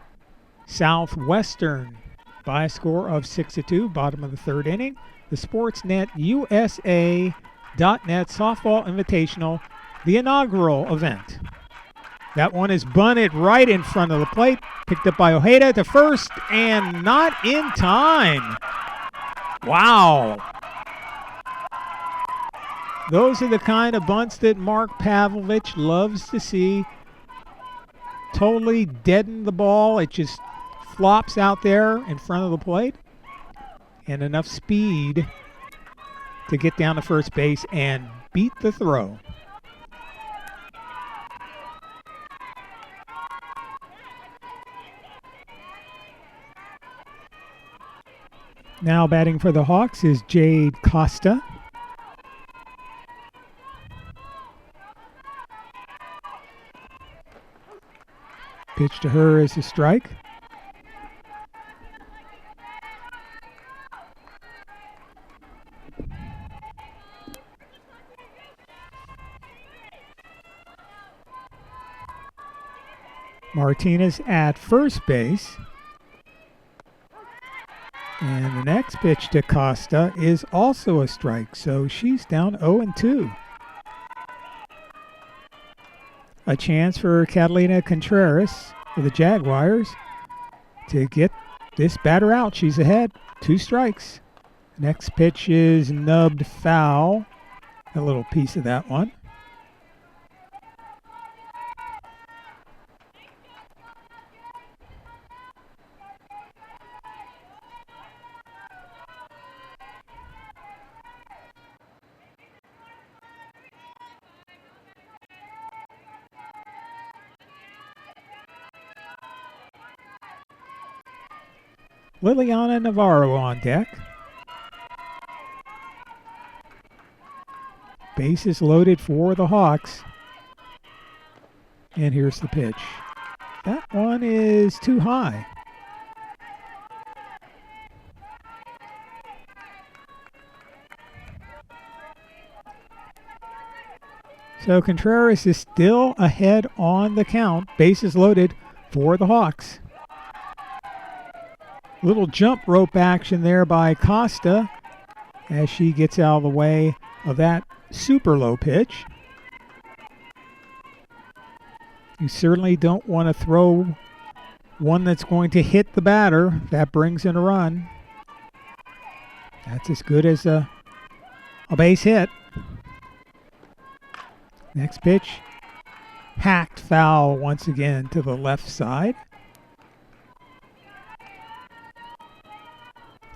Southwestern by a score of 6-2, bottom of the third inning. The Sportsnet USA.net Softball Invitational, the inaugural event. That one is bunted right in front of the plate, picked up by Ojeda to first, and not in time. Wow. Those are the kind of bunts that Mark Pavlovich loves to see. Totally deaden the ball. It just flops out there in front of the plate. And enough speed to get down to first base and beat the throw. Now batting for the Hawks is Jade Costa. Pitch to her is a strike. Martinez at first base. And the next pitch to Costa is also a strike, so she's down 0-2. A chance for Catalina Contreras for the Jaguars to get this batter out. She's ahead, 2 strikes. Next pitch is nubbed foul. A little piece of that one. Liliana Navarro on deck. Bases loaded for the Hawks. And here's the pitch. That one is too high. So Contreras is still ahead on the count. Bases loaded for the Hawks. Little jump rope action there by Costa as she gets out of the way of that super low pitch. You certainly don't want to throw one that's going to hit the batter. That brings in a run. That's as good as a base hit. Next pitch, hacked foul once again to the left side.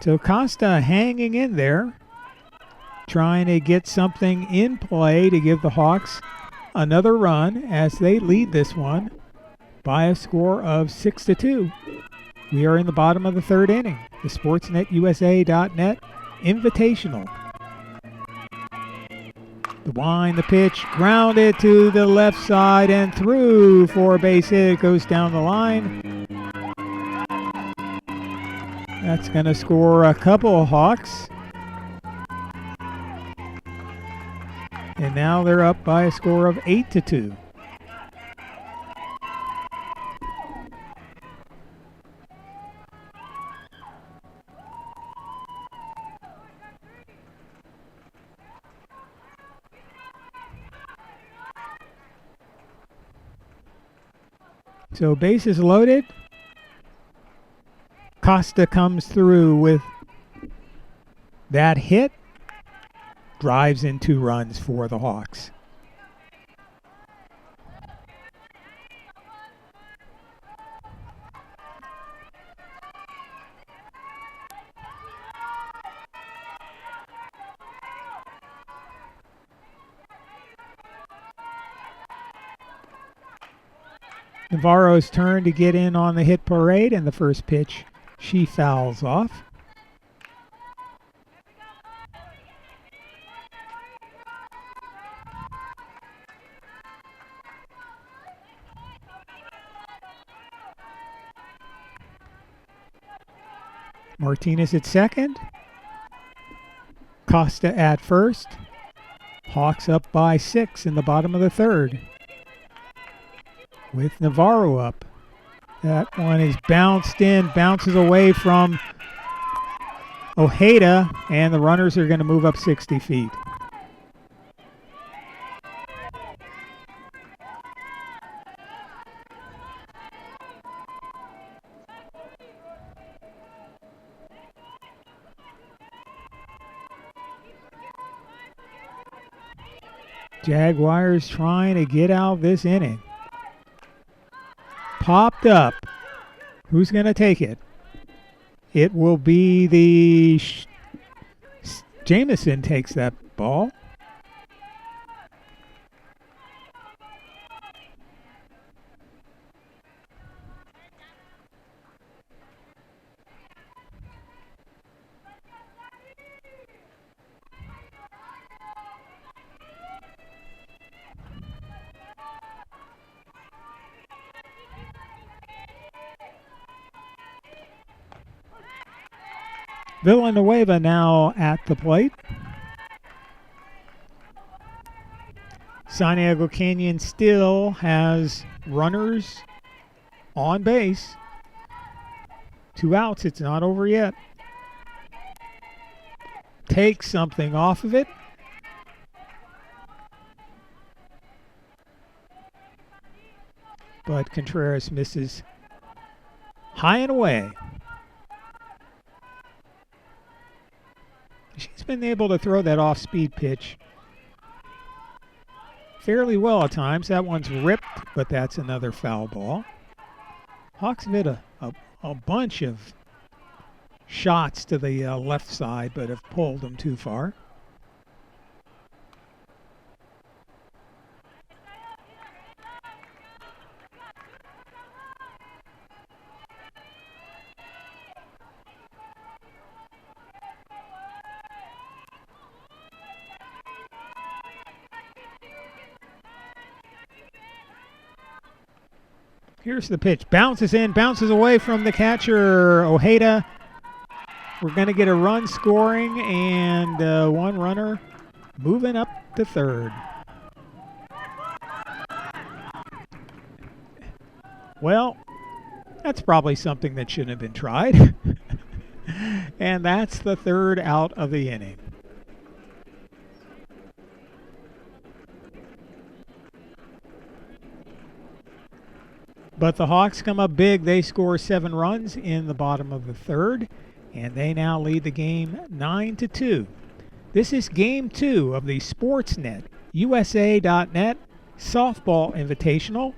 So Costa hanging in there, trying to get something in play to give the Hawks another run as they lead this one by a score of 6-2. We are in the bottom of the third inning. The SportsNetUSA.net Invitational. The wind, the pitch, grounded to the left side and through for a base hit. It goes down the line. That's going to score a couple of Hawks. And now they're up by a score of 8-2. So bases loaded. Costa comes through with that hit. Drives in 2 runs for the Hawks. Navarro's turn to get in on the hit parade, and the first pitch she fouls off. Martinez at second. Costa at first. Hawks up by 6 in the bottom of the third. With Navarro up. That one is bounced in, bounces away from Ojeda, and the runners are going to move up 60 feet. Jaguars trying to get out of this inning. Popped up. Who's going to take it? It will be the Jamison takes that ball. Villanueva now at the plate. Santiago Canyon still has runners on base. 2 outs. It's not over yet. Takes something off of it. But Contreras misses high and away. She's been able to throw that off-speed pitch fairly well at times. That one's ripped, but that's another foul ball. Hawks have hit a bunch of shots to the left side, but have pulled them too far. Here's the pitch. Bounces in, bounces away from the catcher, Ojeda. We're going to get a run scoring and one runner moving up to third. Well, That's probably something that shouldn't have been tried. And that's the third out of the inning. But the Hawks come up big. They score 7 runs in the bottom of the third, and they now lead the game 9-2. This is Game 2 of the Sportsnet USA.net Softball Invitational,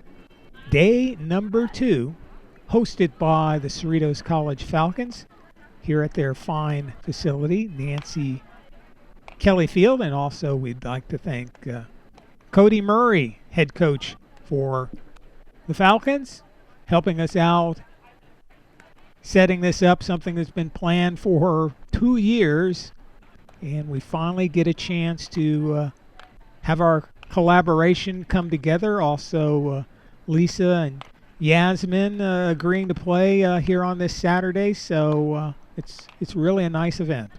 day number 2, hosted by the Cerritos College Falcons here at their fine facility, Nancy Kelly Field. And also we'd like to thank Cody Murray, head coach for the Falcons, helping us out, setting this up, something that's been planned for 2 years. And we finally get a chance to have our collaboration come together. Also, Lisa and Yasmin agreeing to play here on this Saturday. So it's really a nice event.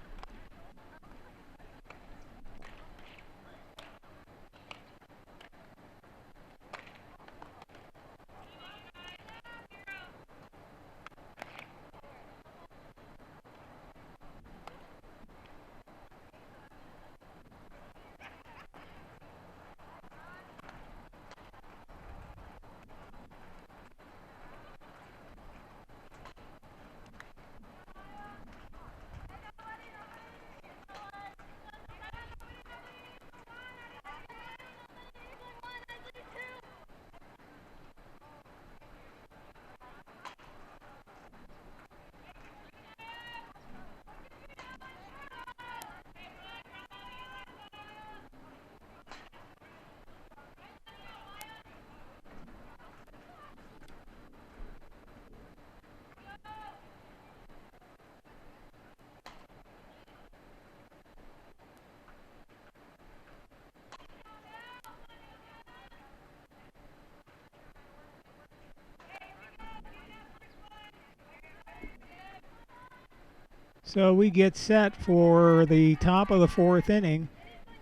So we get set for the top of the 4th inning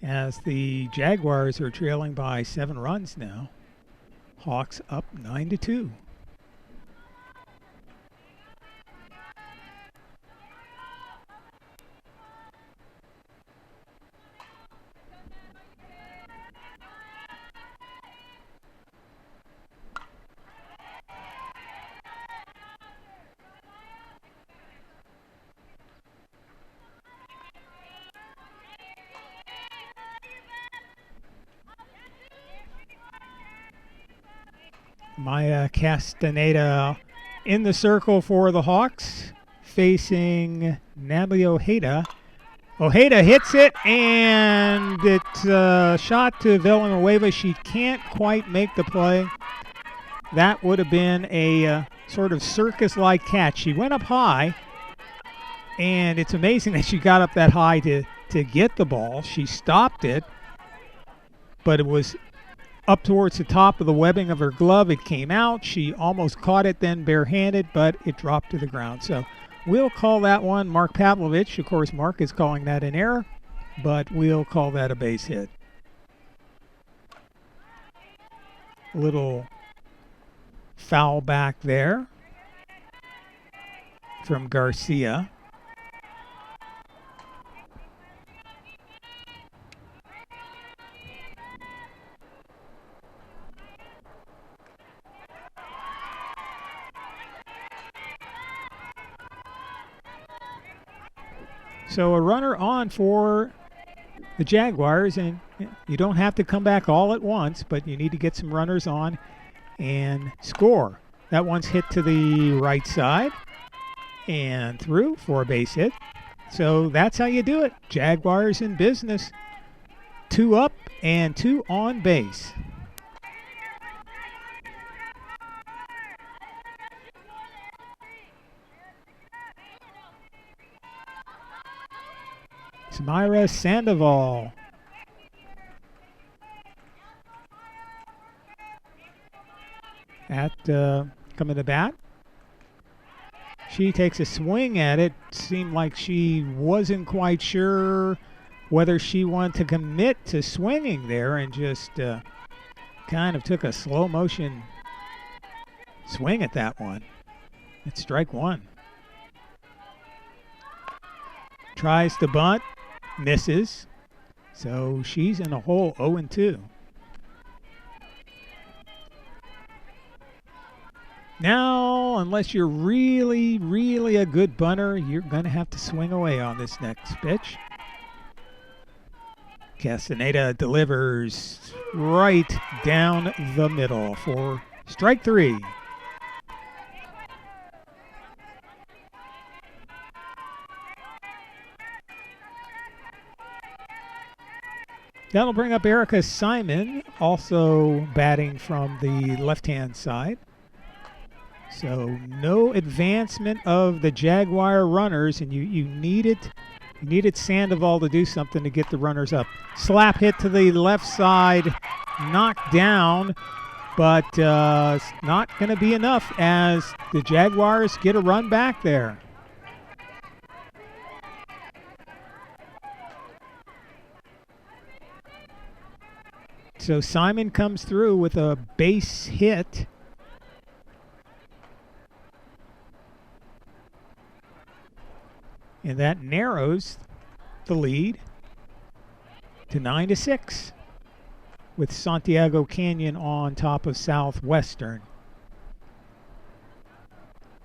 as the Jaguars are trailing by 7 runs now. Hawks up 9-2. Maya Castaneda in the circle for the Hawks, facing Natalie Ojeda. Ojeda hits it, and it's a shot to Villanueva. She can't quite make the play. That would have been a sort of circus-like catch. She went up high, and it's amazing that she got up that high to get the ball. She stopped it, but it was up towards the top of the webbing of her glove. It came out. She almost caught it then barehanded, but it dropped to the ground. So we'll call that one Mark Pavlovich. Of course, Mark is calling that an error, but we'll call that a base hit. Little foul back there from Garcia. So a runner on for the Jaguars, and you don't have to come back all at once, but you need to get some runners on and score. That one's hit to the right side and through for a base hit. So that's how you do it. Jaguars in business. 2 up and 2 on base. Myra Sandoval. Coming to bat. She takes a swing at it. Seemed like she wasn't quite sure whether she wanted to commit to swinging there, and just kind of took a slow motion swing at that one. It's strike one. Tries to bunt, misses. So she's in a hole 0-2. Now, unless you're really, really a good bunter, you're going to have to swing away on this next pitch. Castaneda delivers right down the middle for strike three. That'll bring up Erica Simon, also batting from the left-hand side. So no advancement of the Jaguar runners, and you needed Sandoval to do something to get the runners up. Slap hit to the left side, knocked down, but it's not going to be enough as the Jaguars get a run back there. So Simon comes through with a base hit. And that narrows the lead to 9-6 with Santiago Canyon on top of Southwestern.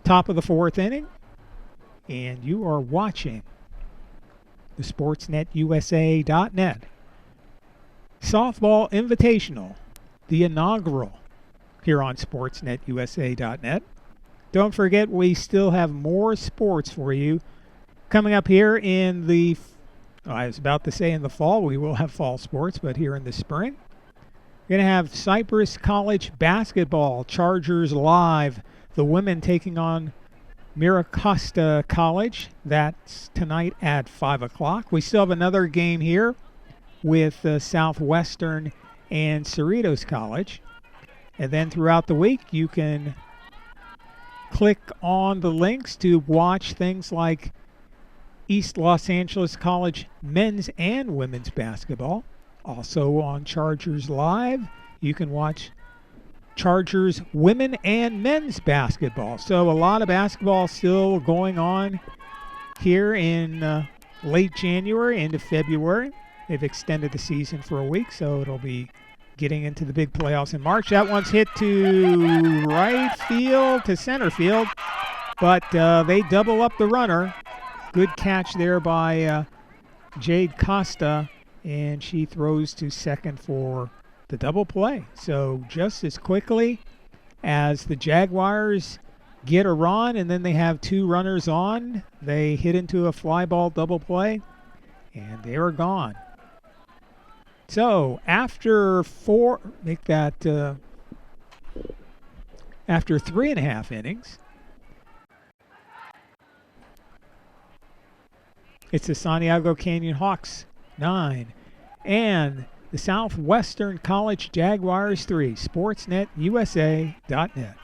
Top of the 4th inning, and you are watching the SportsNetUSA.net Softball Invitational, the inaugural here on SportsNetUSA.net. Don't forget, we still have more sports for you coming up here in the, I was about to say in the fall, we will have fall sports, but here in the spring. We're going to have Cypress College basketball, Chargers live, the women taking on Miracosta College. That's tonight at 5 o'clock. We still have another game here with Southwestern and Cerritos College. And then throughout the week, you can click on the links to watch things like East Los Angeles College men's and women's basketball. Also on Chargers Live, you can watch Chargers women and men's basketball. So a lot of basketball still going on here in late January into February. They've extended the season for a week, so it'll be getting into the big playoffs in March. That one's hit to right field, to center field, but they double up the runner. Good catch there by Jade Costa, and she throws to second for the double play. So just as quickly as the Jaguars get a run and then they have two runners on, they hit into a fly ball double play, and they are gone. So after after 3.5 innings, it's the Santiago Canyon Hawks 9 and the Southwestern College Jaguars 3. SportsNetUSA.net.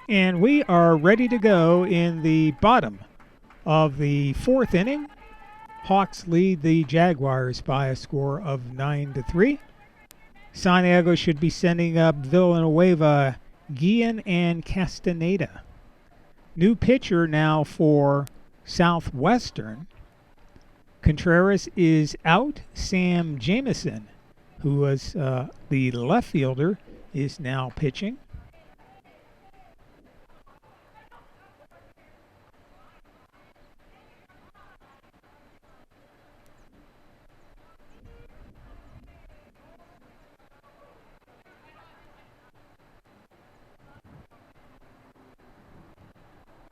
And we are ready to go in the bottom of the fourth inning. Hawks lead the Jaguars by a score of 9-3. Santiago should be sending up Villanueva, Guillen, and Castaneda. New pitcher now for Southwestern. Contreras is out. Sam Jameson, who was the left fielder, is now pitching.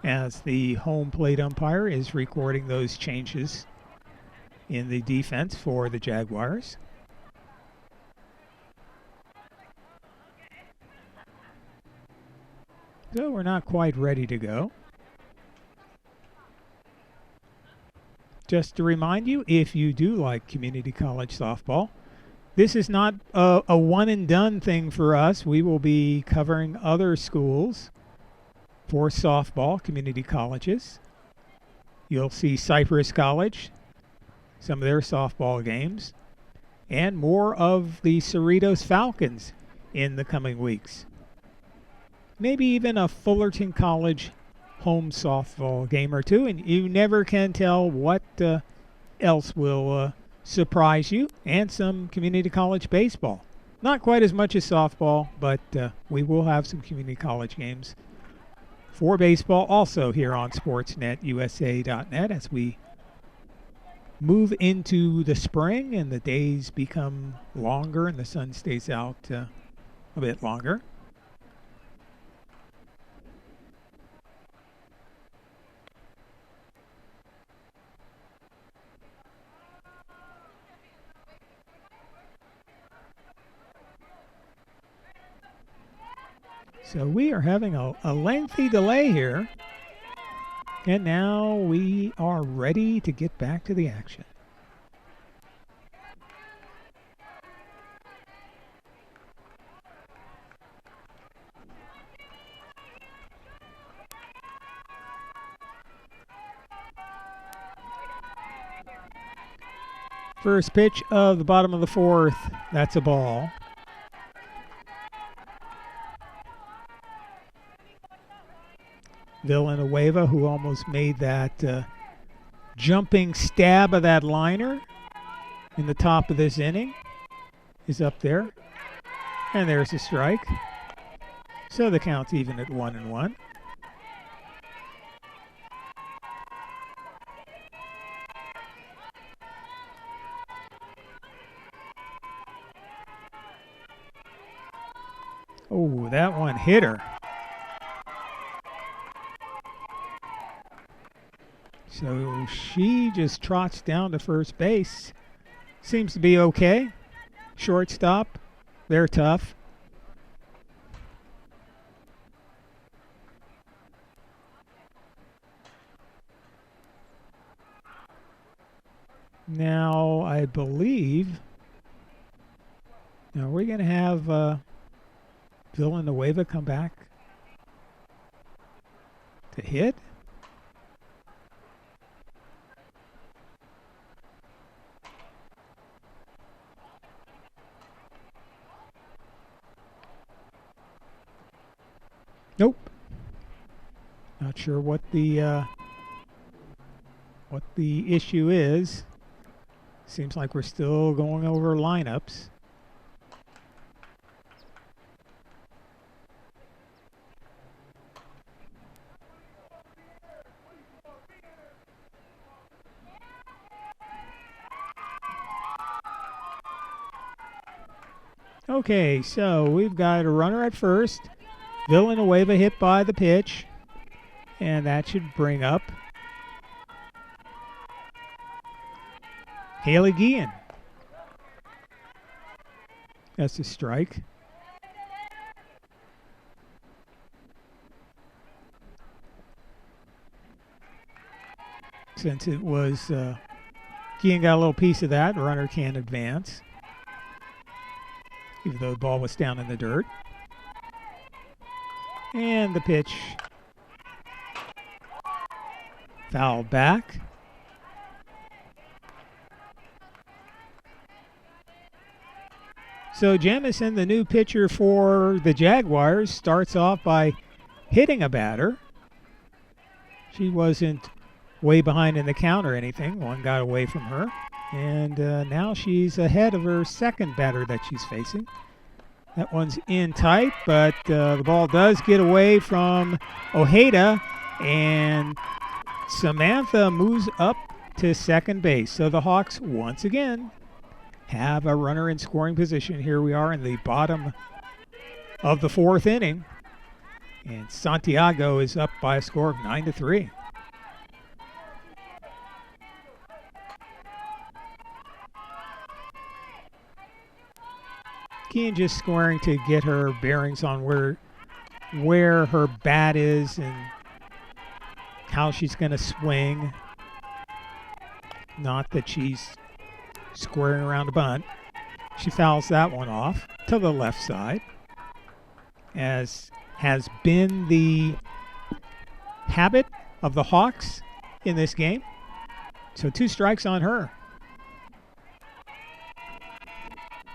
As the home plate umpire is recording those changes in the defense for the Jaguars. So we're not quite ready to go. Just to remind you, if you do like community college softball, this is not a one and done thing for us. We will be covering other schools for softball, community colleges. You'll see Cypress College, some of their softball games, and more of the Cerritos Falcons in the coming weeks. Maybe even a Fullerton College home softball game or two, and you never can tell what else will surprise you, and some community college baseball. Not quite as much as softball, but we will have some community college games for baseball also here on sportsnetusa.net as we move into the spring and the days become longer and the sun stays out a bit longer. So we are having a lengthy delay here. And now we are ready to get back to the action. First pitch of the bottom of the fourth. That's a ball. Villanueva, who almost made that jumping stab of that liner in the top of this inning, is up there. And there's a strike. So the count's even at 1-1. Oh, that one hit her. So she just trots down to first base. Seems to be okay. Shortstop, they're tough. Now, I believe, now we're going to have Villanueva come back to hit. Nope. Not sure what the issue is. Seems like we're still going over lineups. Okay, so we've got a runner at first. Villanueva hit by the pitch, and that should bring up Hayley Guillen. That's a strike. Since it was Guillen got a little piece of that, runner can't advance, even though the ball was down in the dirt. And the pitch foul back. So Jamison, the new pitcher for the Jaguars, starts off by hitting a batter. She wasn't way behind in the count or anything. One got away from her. And now she's ahead of her second batter that she's facing. That one's in tight, but the ball does get away from Ojeda, and Samantha moves up to second base. So the Hawks once again have a runner in scoring position. Here we are in the bottom of the fourth inning, and Santiago is up by a score of 9-3. Guillen just scoring to get her bearings on where her bat is and how she's going to swing. Not that she's squaring around the bunt. She fouls that one off to the left side, as has been the habit of the Hawks in this game. So 2 strikes on her.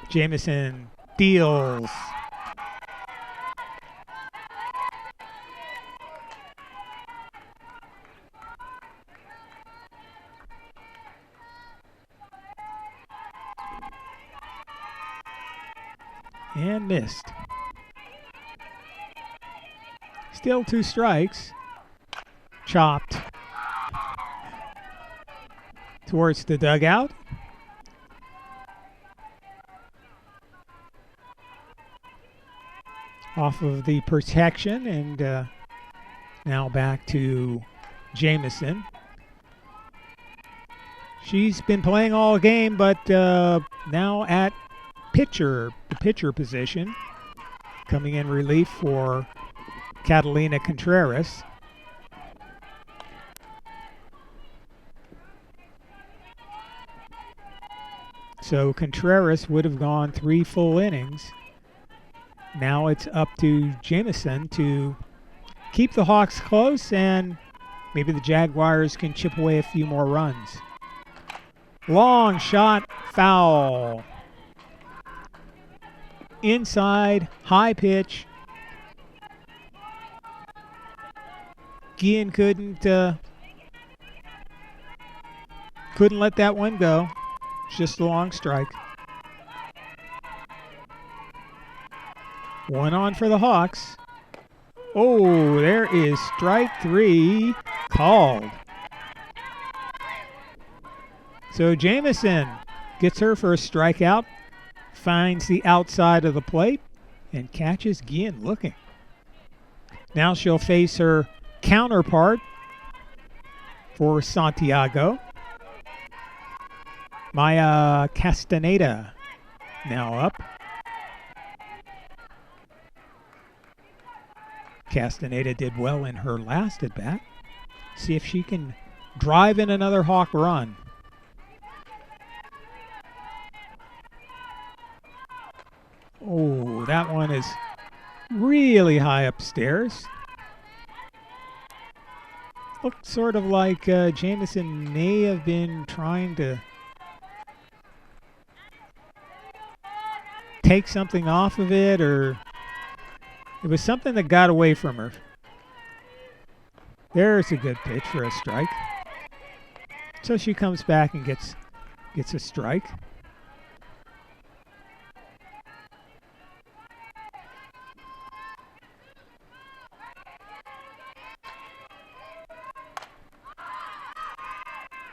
Jamison deals. And missed. Still 2 strikes. Chopped towards the dugout. Off of the protection, and now back to Jamison. She's been playing all game, but now at the pitcher position, coming in relief for Catalina Contreras. So Contreras would have gone 3 full innings. Now it's up to Jamison to keep the Hawks close, and maybe the Jaguars can chip away a few more runs. Long shot, foul. Inside, high pitch. Guillen couldn't let that one go. It's just a long strike. 1 on for the Hawks. Oh, there is strike 3 called. So Jamison gets her first strikeout, finds the outside of the plate, and catches Guillen looking. Now she'll face her counterpart for Santiago, Maya Castaneda, now up. Castaneda did well in her last at bat. See if she can drive in another Hawk run. Oh, that one is really high upstairs. Looked sort of like Jamison may have been trying to take something off of it, or it was something that got away from her. There's a good pitch for a strike. So she comes back and gets a strike.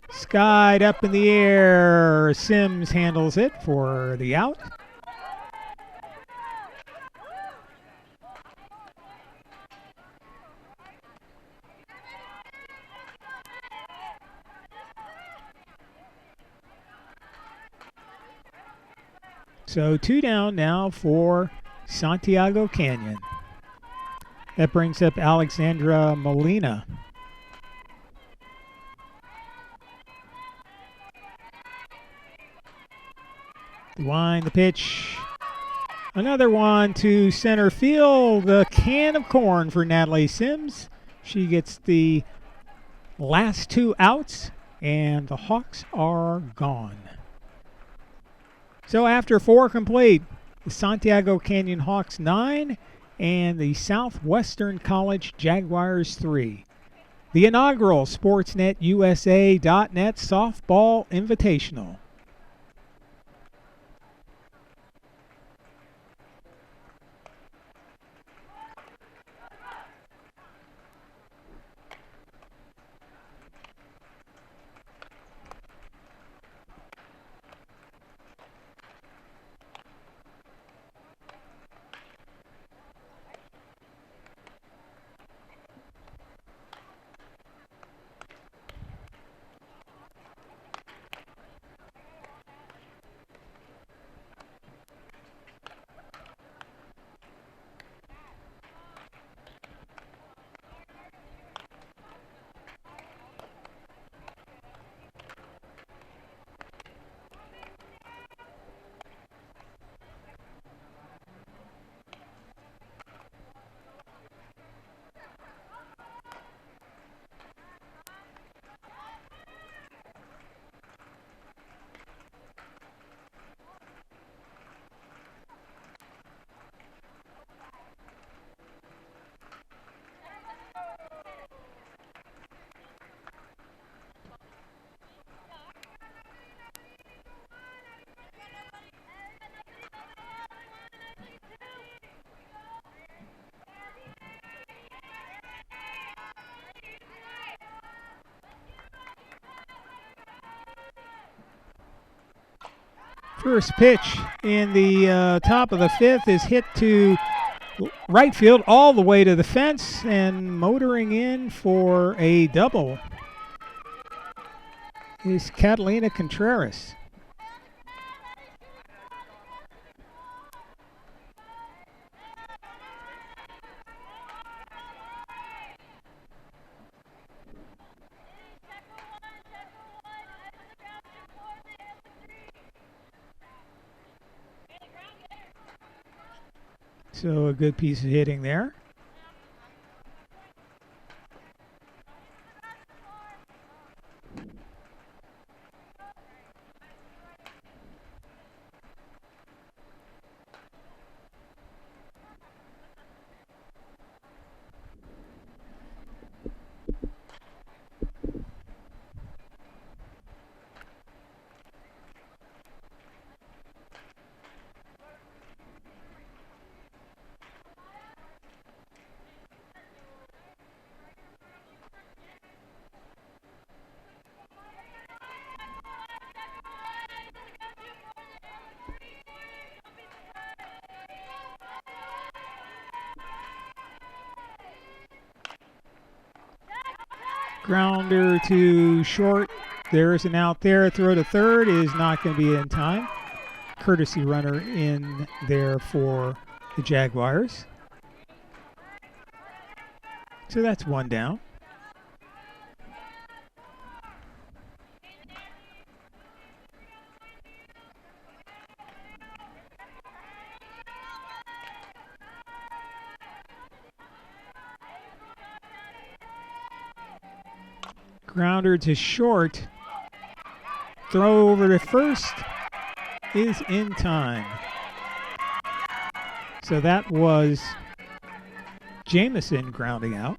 Skied up in the air. Sims handles it for the out. So 2 down now for Santiago Canyon. That brings up Alexandra Molina. The line, the pitch. Another one to center field. A can of corn for Natalie Sims. She gets the last 2 outs, and the Hawks are gone. So after 4 complete, the Santiago Canyon Hawks 9 and the Southwestern College Jaguars 3. The inaugural SportsNetUSA.net Softball Invitational. First pitch in the top of the 5th is hit to right field all the way to the fence, and motoring in for a double is Catalina Contreras. So a good piece of hitting there. Grounder to short. There's an out there. Throw to third is not going to be in time. Courtesy runner in there for the Jaguars. So that's 1 down. Grounder to short. Throw over to first is in time. So that was Jamison grounding out.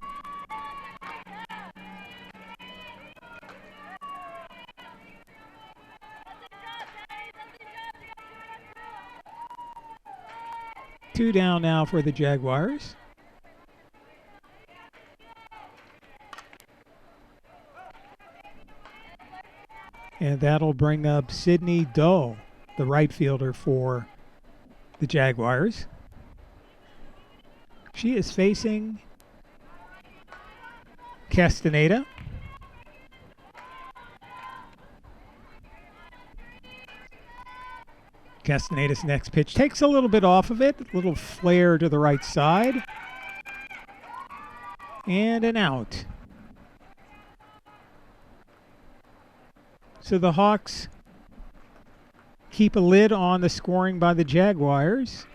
Two down now for the Jaguars. And that'll bring up Sydney Dull, the right fielder for the Jaguars. She is facing Castaneda. Castaneda's next pitch takes a little bit off of it, a little flare to the right side. And an out. So the Hawks keep a lid on the scoring by the Jaguars.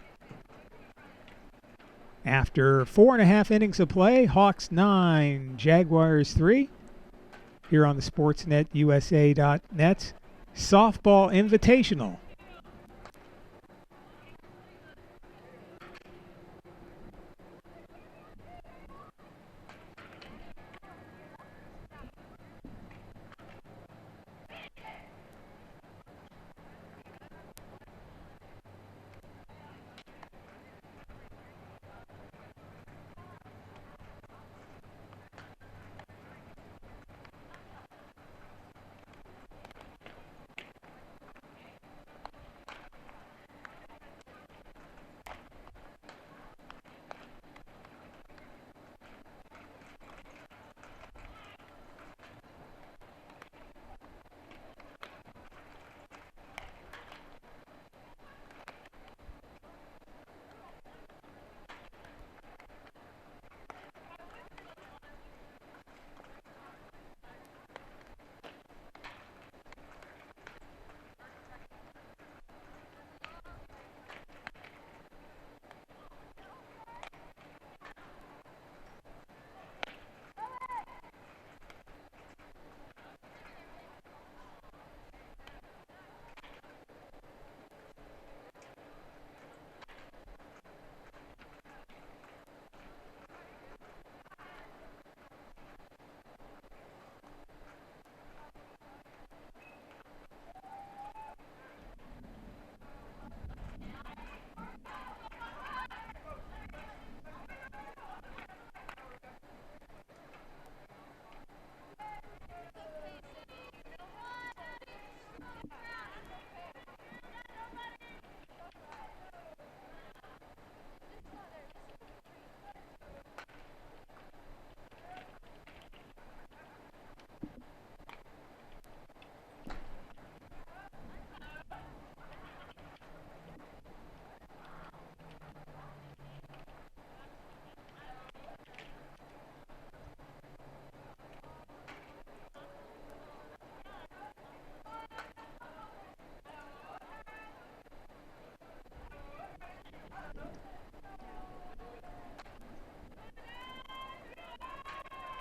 After 4.5 innings of play, Hawks 9, Jaguars 3. Here on the Sportsnet USA.net Softball Invitational.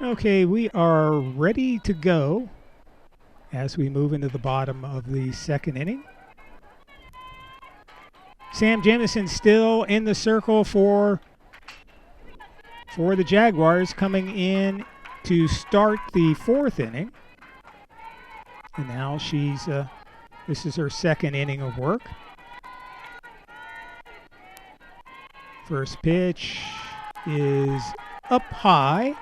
Okay, we are ready to go as we move into the bottom of the second inning. Sam Jamison still in the circle for the Jaguars, coming in to start the fourth inning. And now this is her second inning of work. First pitch is up high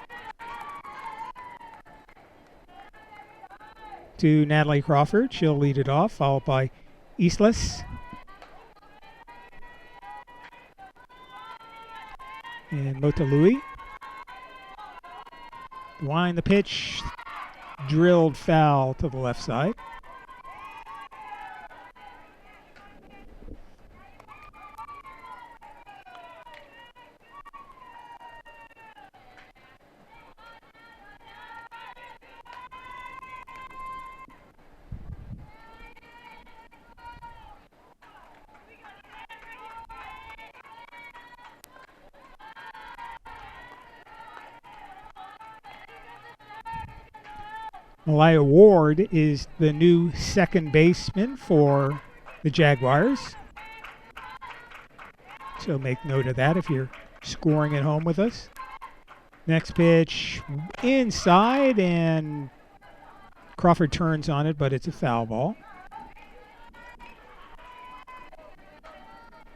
to Natalie Crawford. She'll lead it off, followed by Islas. And Motalui. Wind the pitch, drilled foul to the left side. Malaya Ward is the new second baseman for the Jaguars. So make note of that if you're scoring at home with us. Next pitch inside, and Crawford turns on it, but it's a foul ball.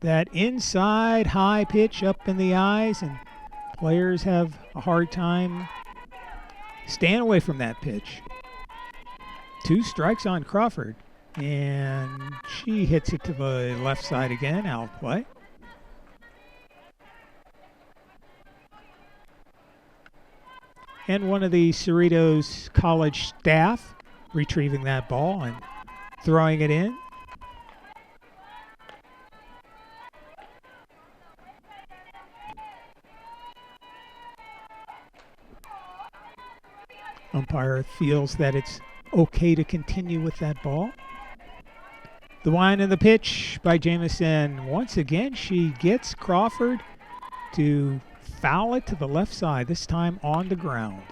That inside high pitch up in the eyes, and players have a hard time staying away from that pitch. 2 strikes on Crawford, and she hits it to the left side again, out of play. And one of the Cerritos college staff retrieving that ball and throwing it in. Umpire feels that it's okay to continue with that ball. The wind and the pitch by Jamison. Once again, she gets Crawford to foul it to the left side, this time on the ground.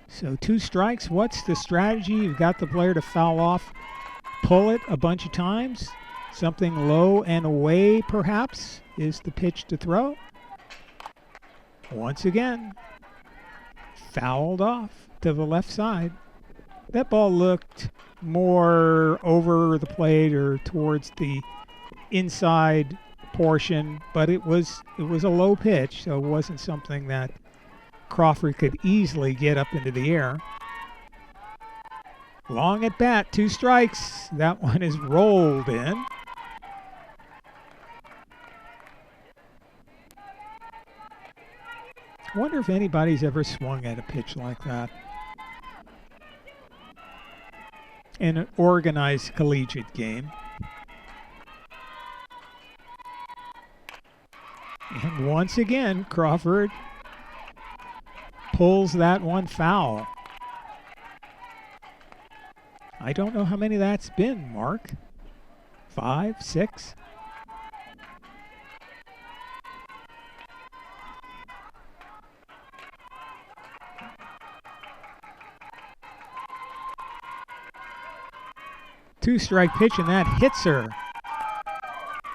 So 2 strikes. What's the strategy? You've got the player to foul off, pull it a bunch of times. Something low and away, perhaps, is the pitch to throw. Once again, fouled off to the left side. That ball looked more over the plate or towards the inside portion, but it was a low pitch, so it wasn't something that Crawford could easily get up into the air. Long at bat, 2 strikes. That one is rolled in. I wonder if anybody's ever swung at a pitch like that in an organized collegiate game. And once again, Crawford pulls that one foul. I don't know how many that's been, Mark. 5, 6? Two-strike pitch, and that hits her.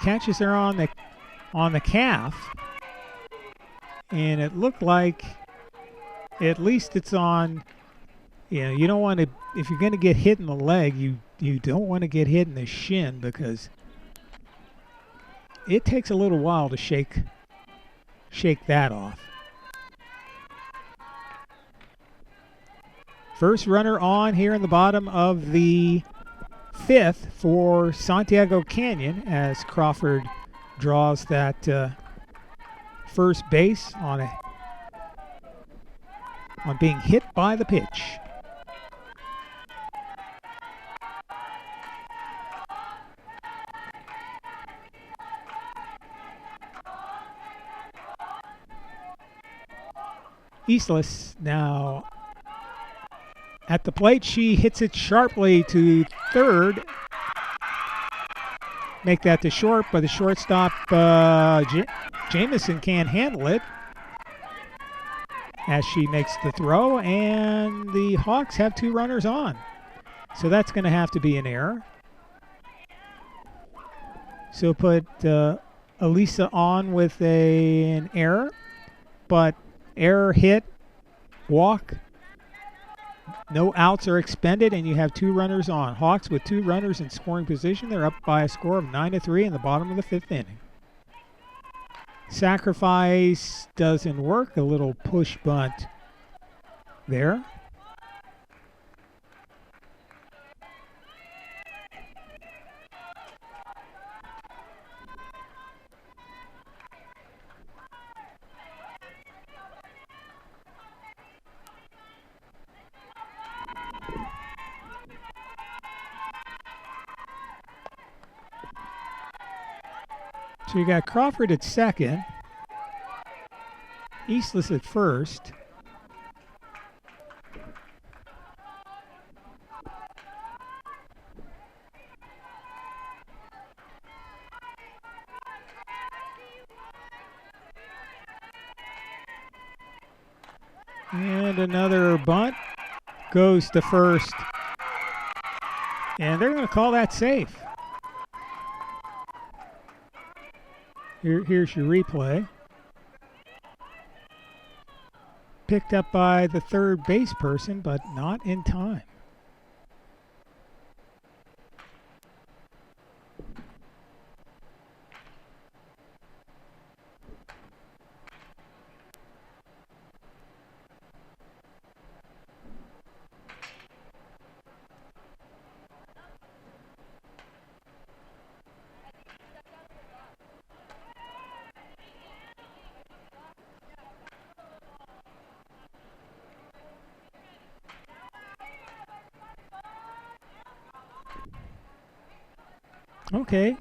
Catches her on the calf. And it looked like, at least it's on, you don't want to, if you're going to get hit in the leg, you don't want to get hit in the shin, because it takes a little while to shake that off. First runner on here in the bottom of the 5th for Santiago Canyon, as Crawford draws that first base on being hit by the pitch. Eastless now at the plate. She hits it sharply to third. Make that to short, but the shortstop, Jamison, can't handle it as she makes the throw, and the Hawks have 2 runners on. So that's going to have to be an error. So put Alyssa on with an error, but error, hit, walk. No outs are expended, and you have 2 runners on. Hawks with 2 runners in scoring position. They're up by a score of 9-3 in the bottom of the 5th inning. Sacrifice doesn't work. A little push bunt there. So you got Crawford at second, Eastless at first. And another bunt goes to first. And they're going to call that safe. Here's your replay. Picked up by the third base person, but not in time. Okay.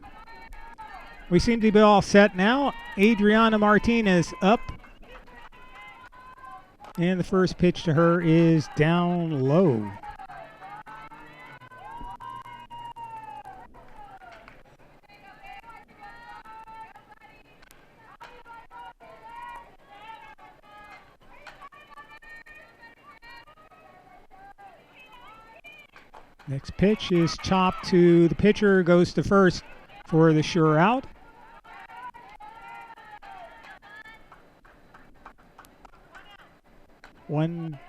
We seem to be all set now. Adriana Martinez up. And the first pitch to her is down low. Next pitch is chopped to the pitcher, goes to first for the sure out. One.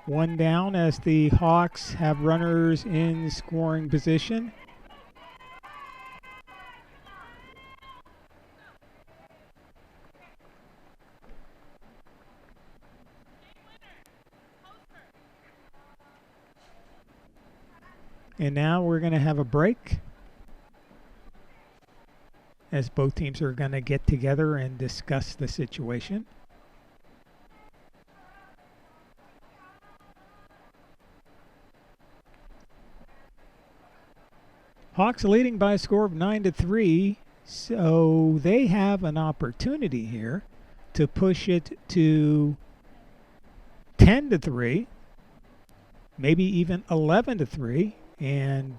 One down as the Hawks have runners in scoring position. And now we're going to have a break as both teams are going to get together and discuss the situation. Hawks leading by a score of 9-3, so they have an opportunity here to push it to 10-3, maybe even 11-3, and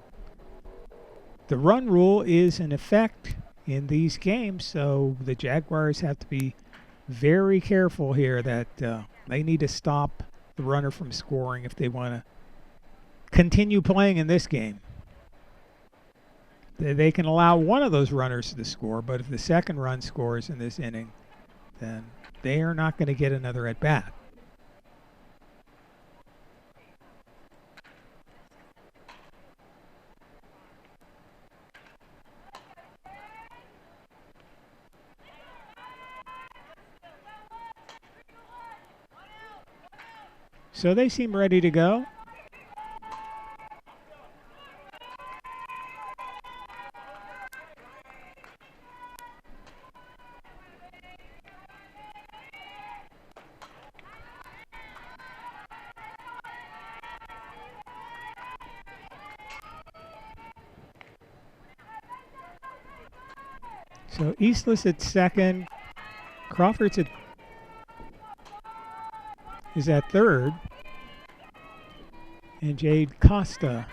the run rule is in effect in these games, so the Jaguars have to be very careful here that they need to stop the runner from scoring if they want to continue playing in this game. They can allow one of those runners to score, but if the second run scores in this inning, then they are not going to get another at bat. So they seem ready to go. So Eastless at second, Crawford's is at third, and Jade Costa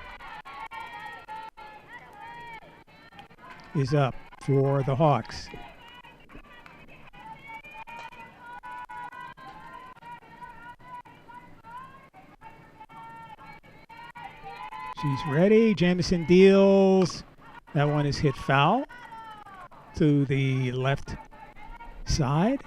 is up for the Hawks. She's ready. Jamison deals. That one is hit foul to the left side.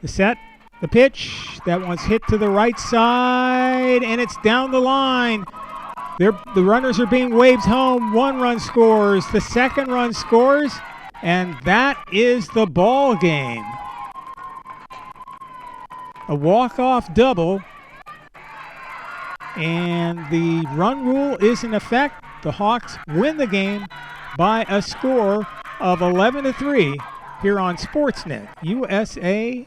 The set, the pitch, that one's hit to the right side, and it's down the line. The runners are being waved home. One run scores, the second run scores, and that is the ball game. A walk-off double, and the run rule is in effect. The Hawks win the game by a score of 11-3 here on Sportsnet USA.net.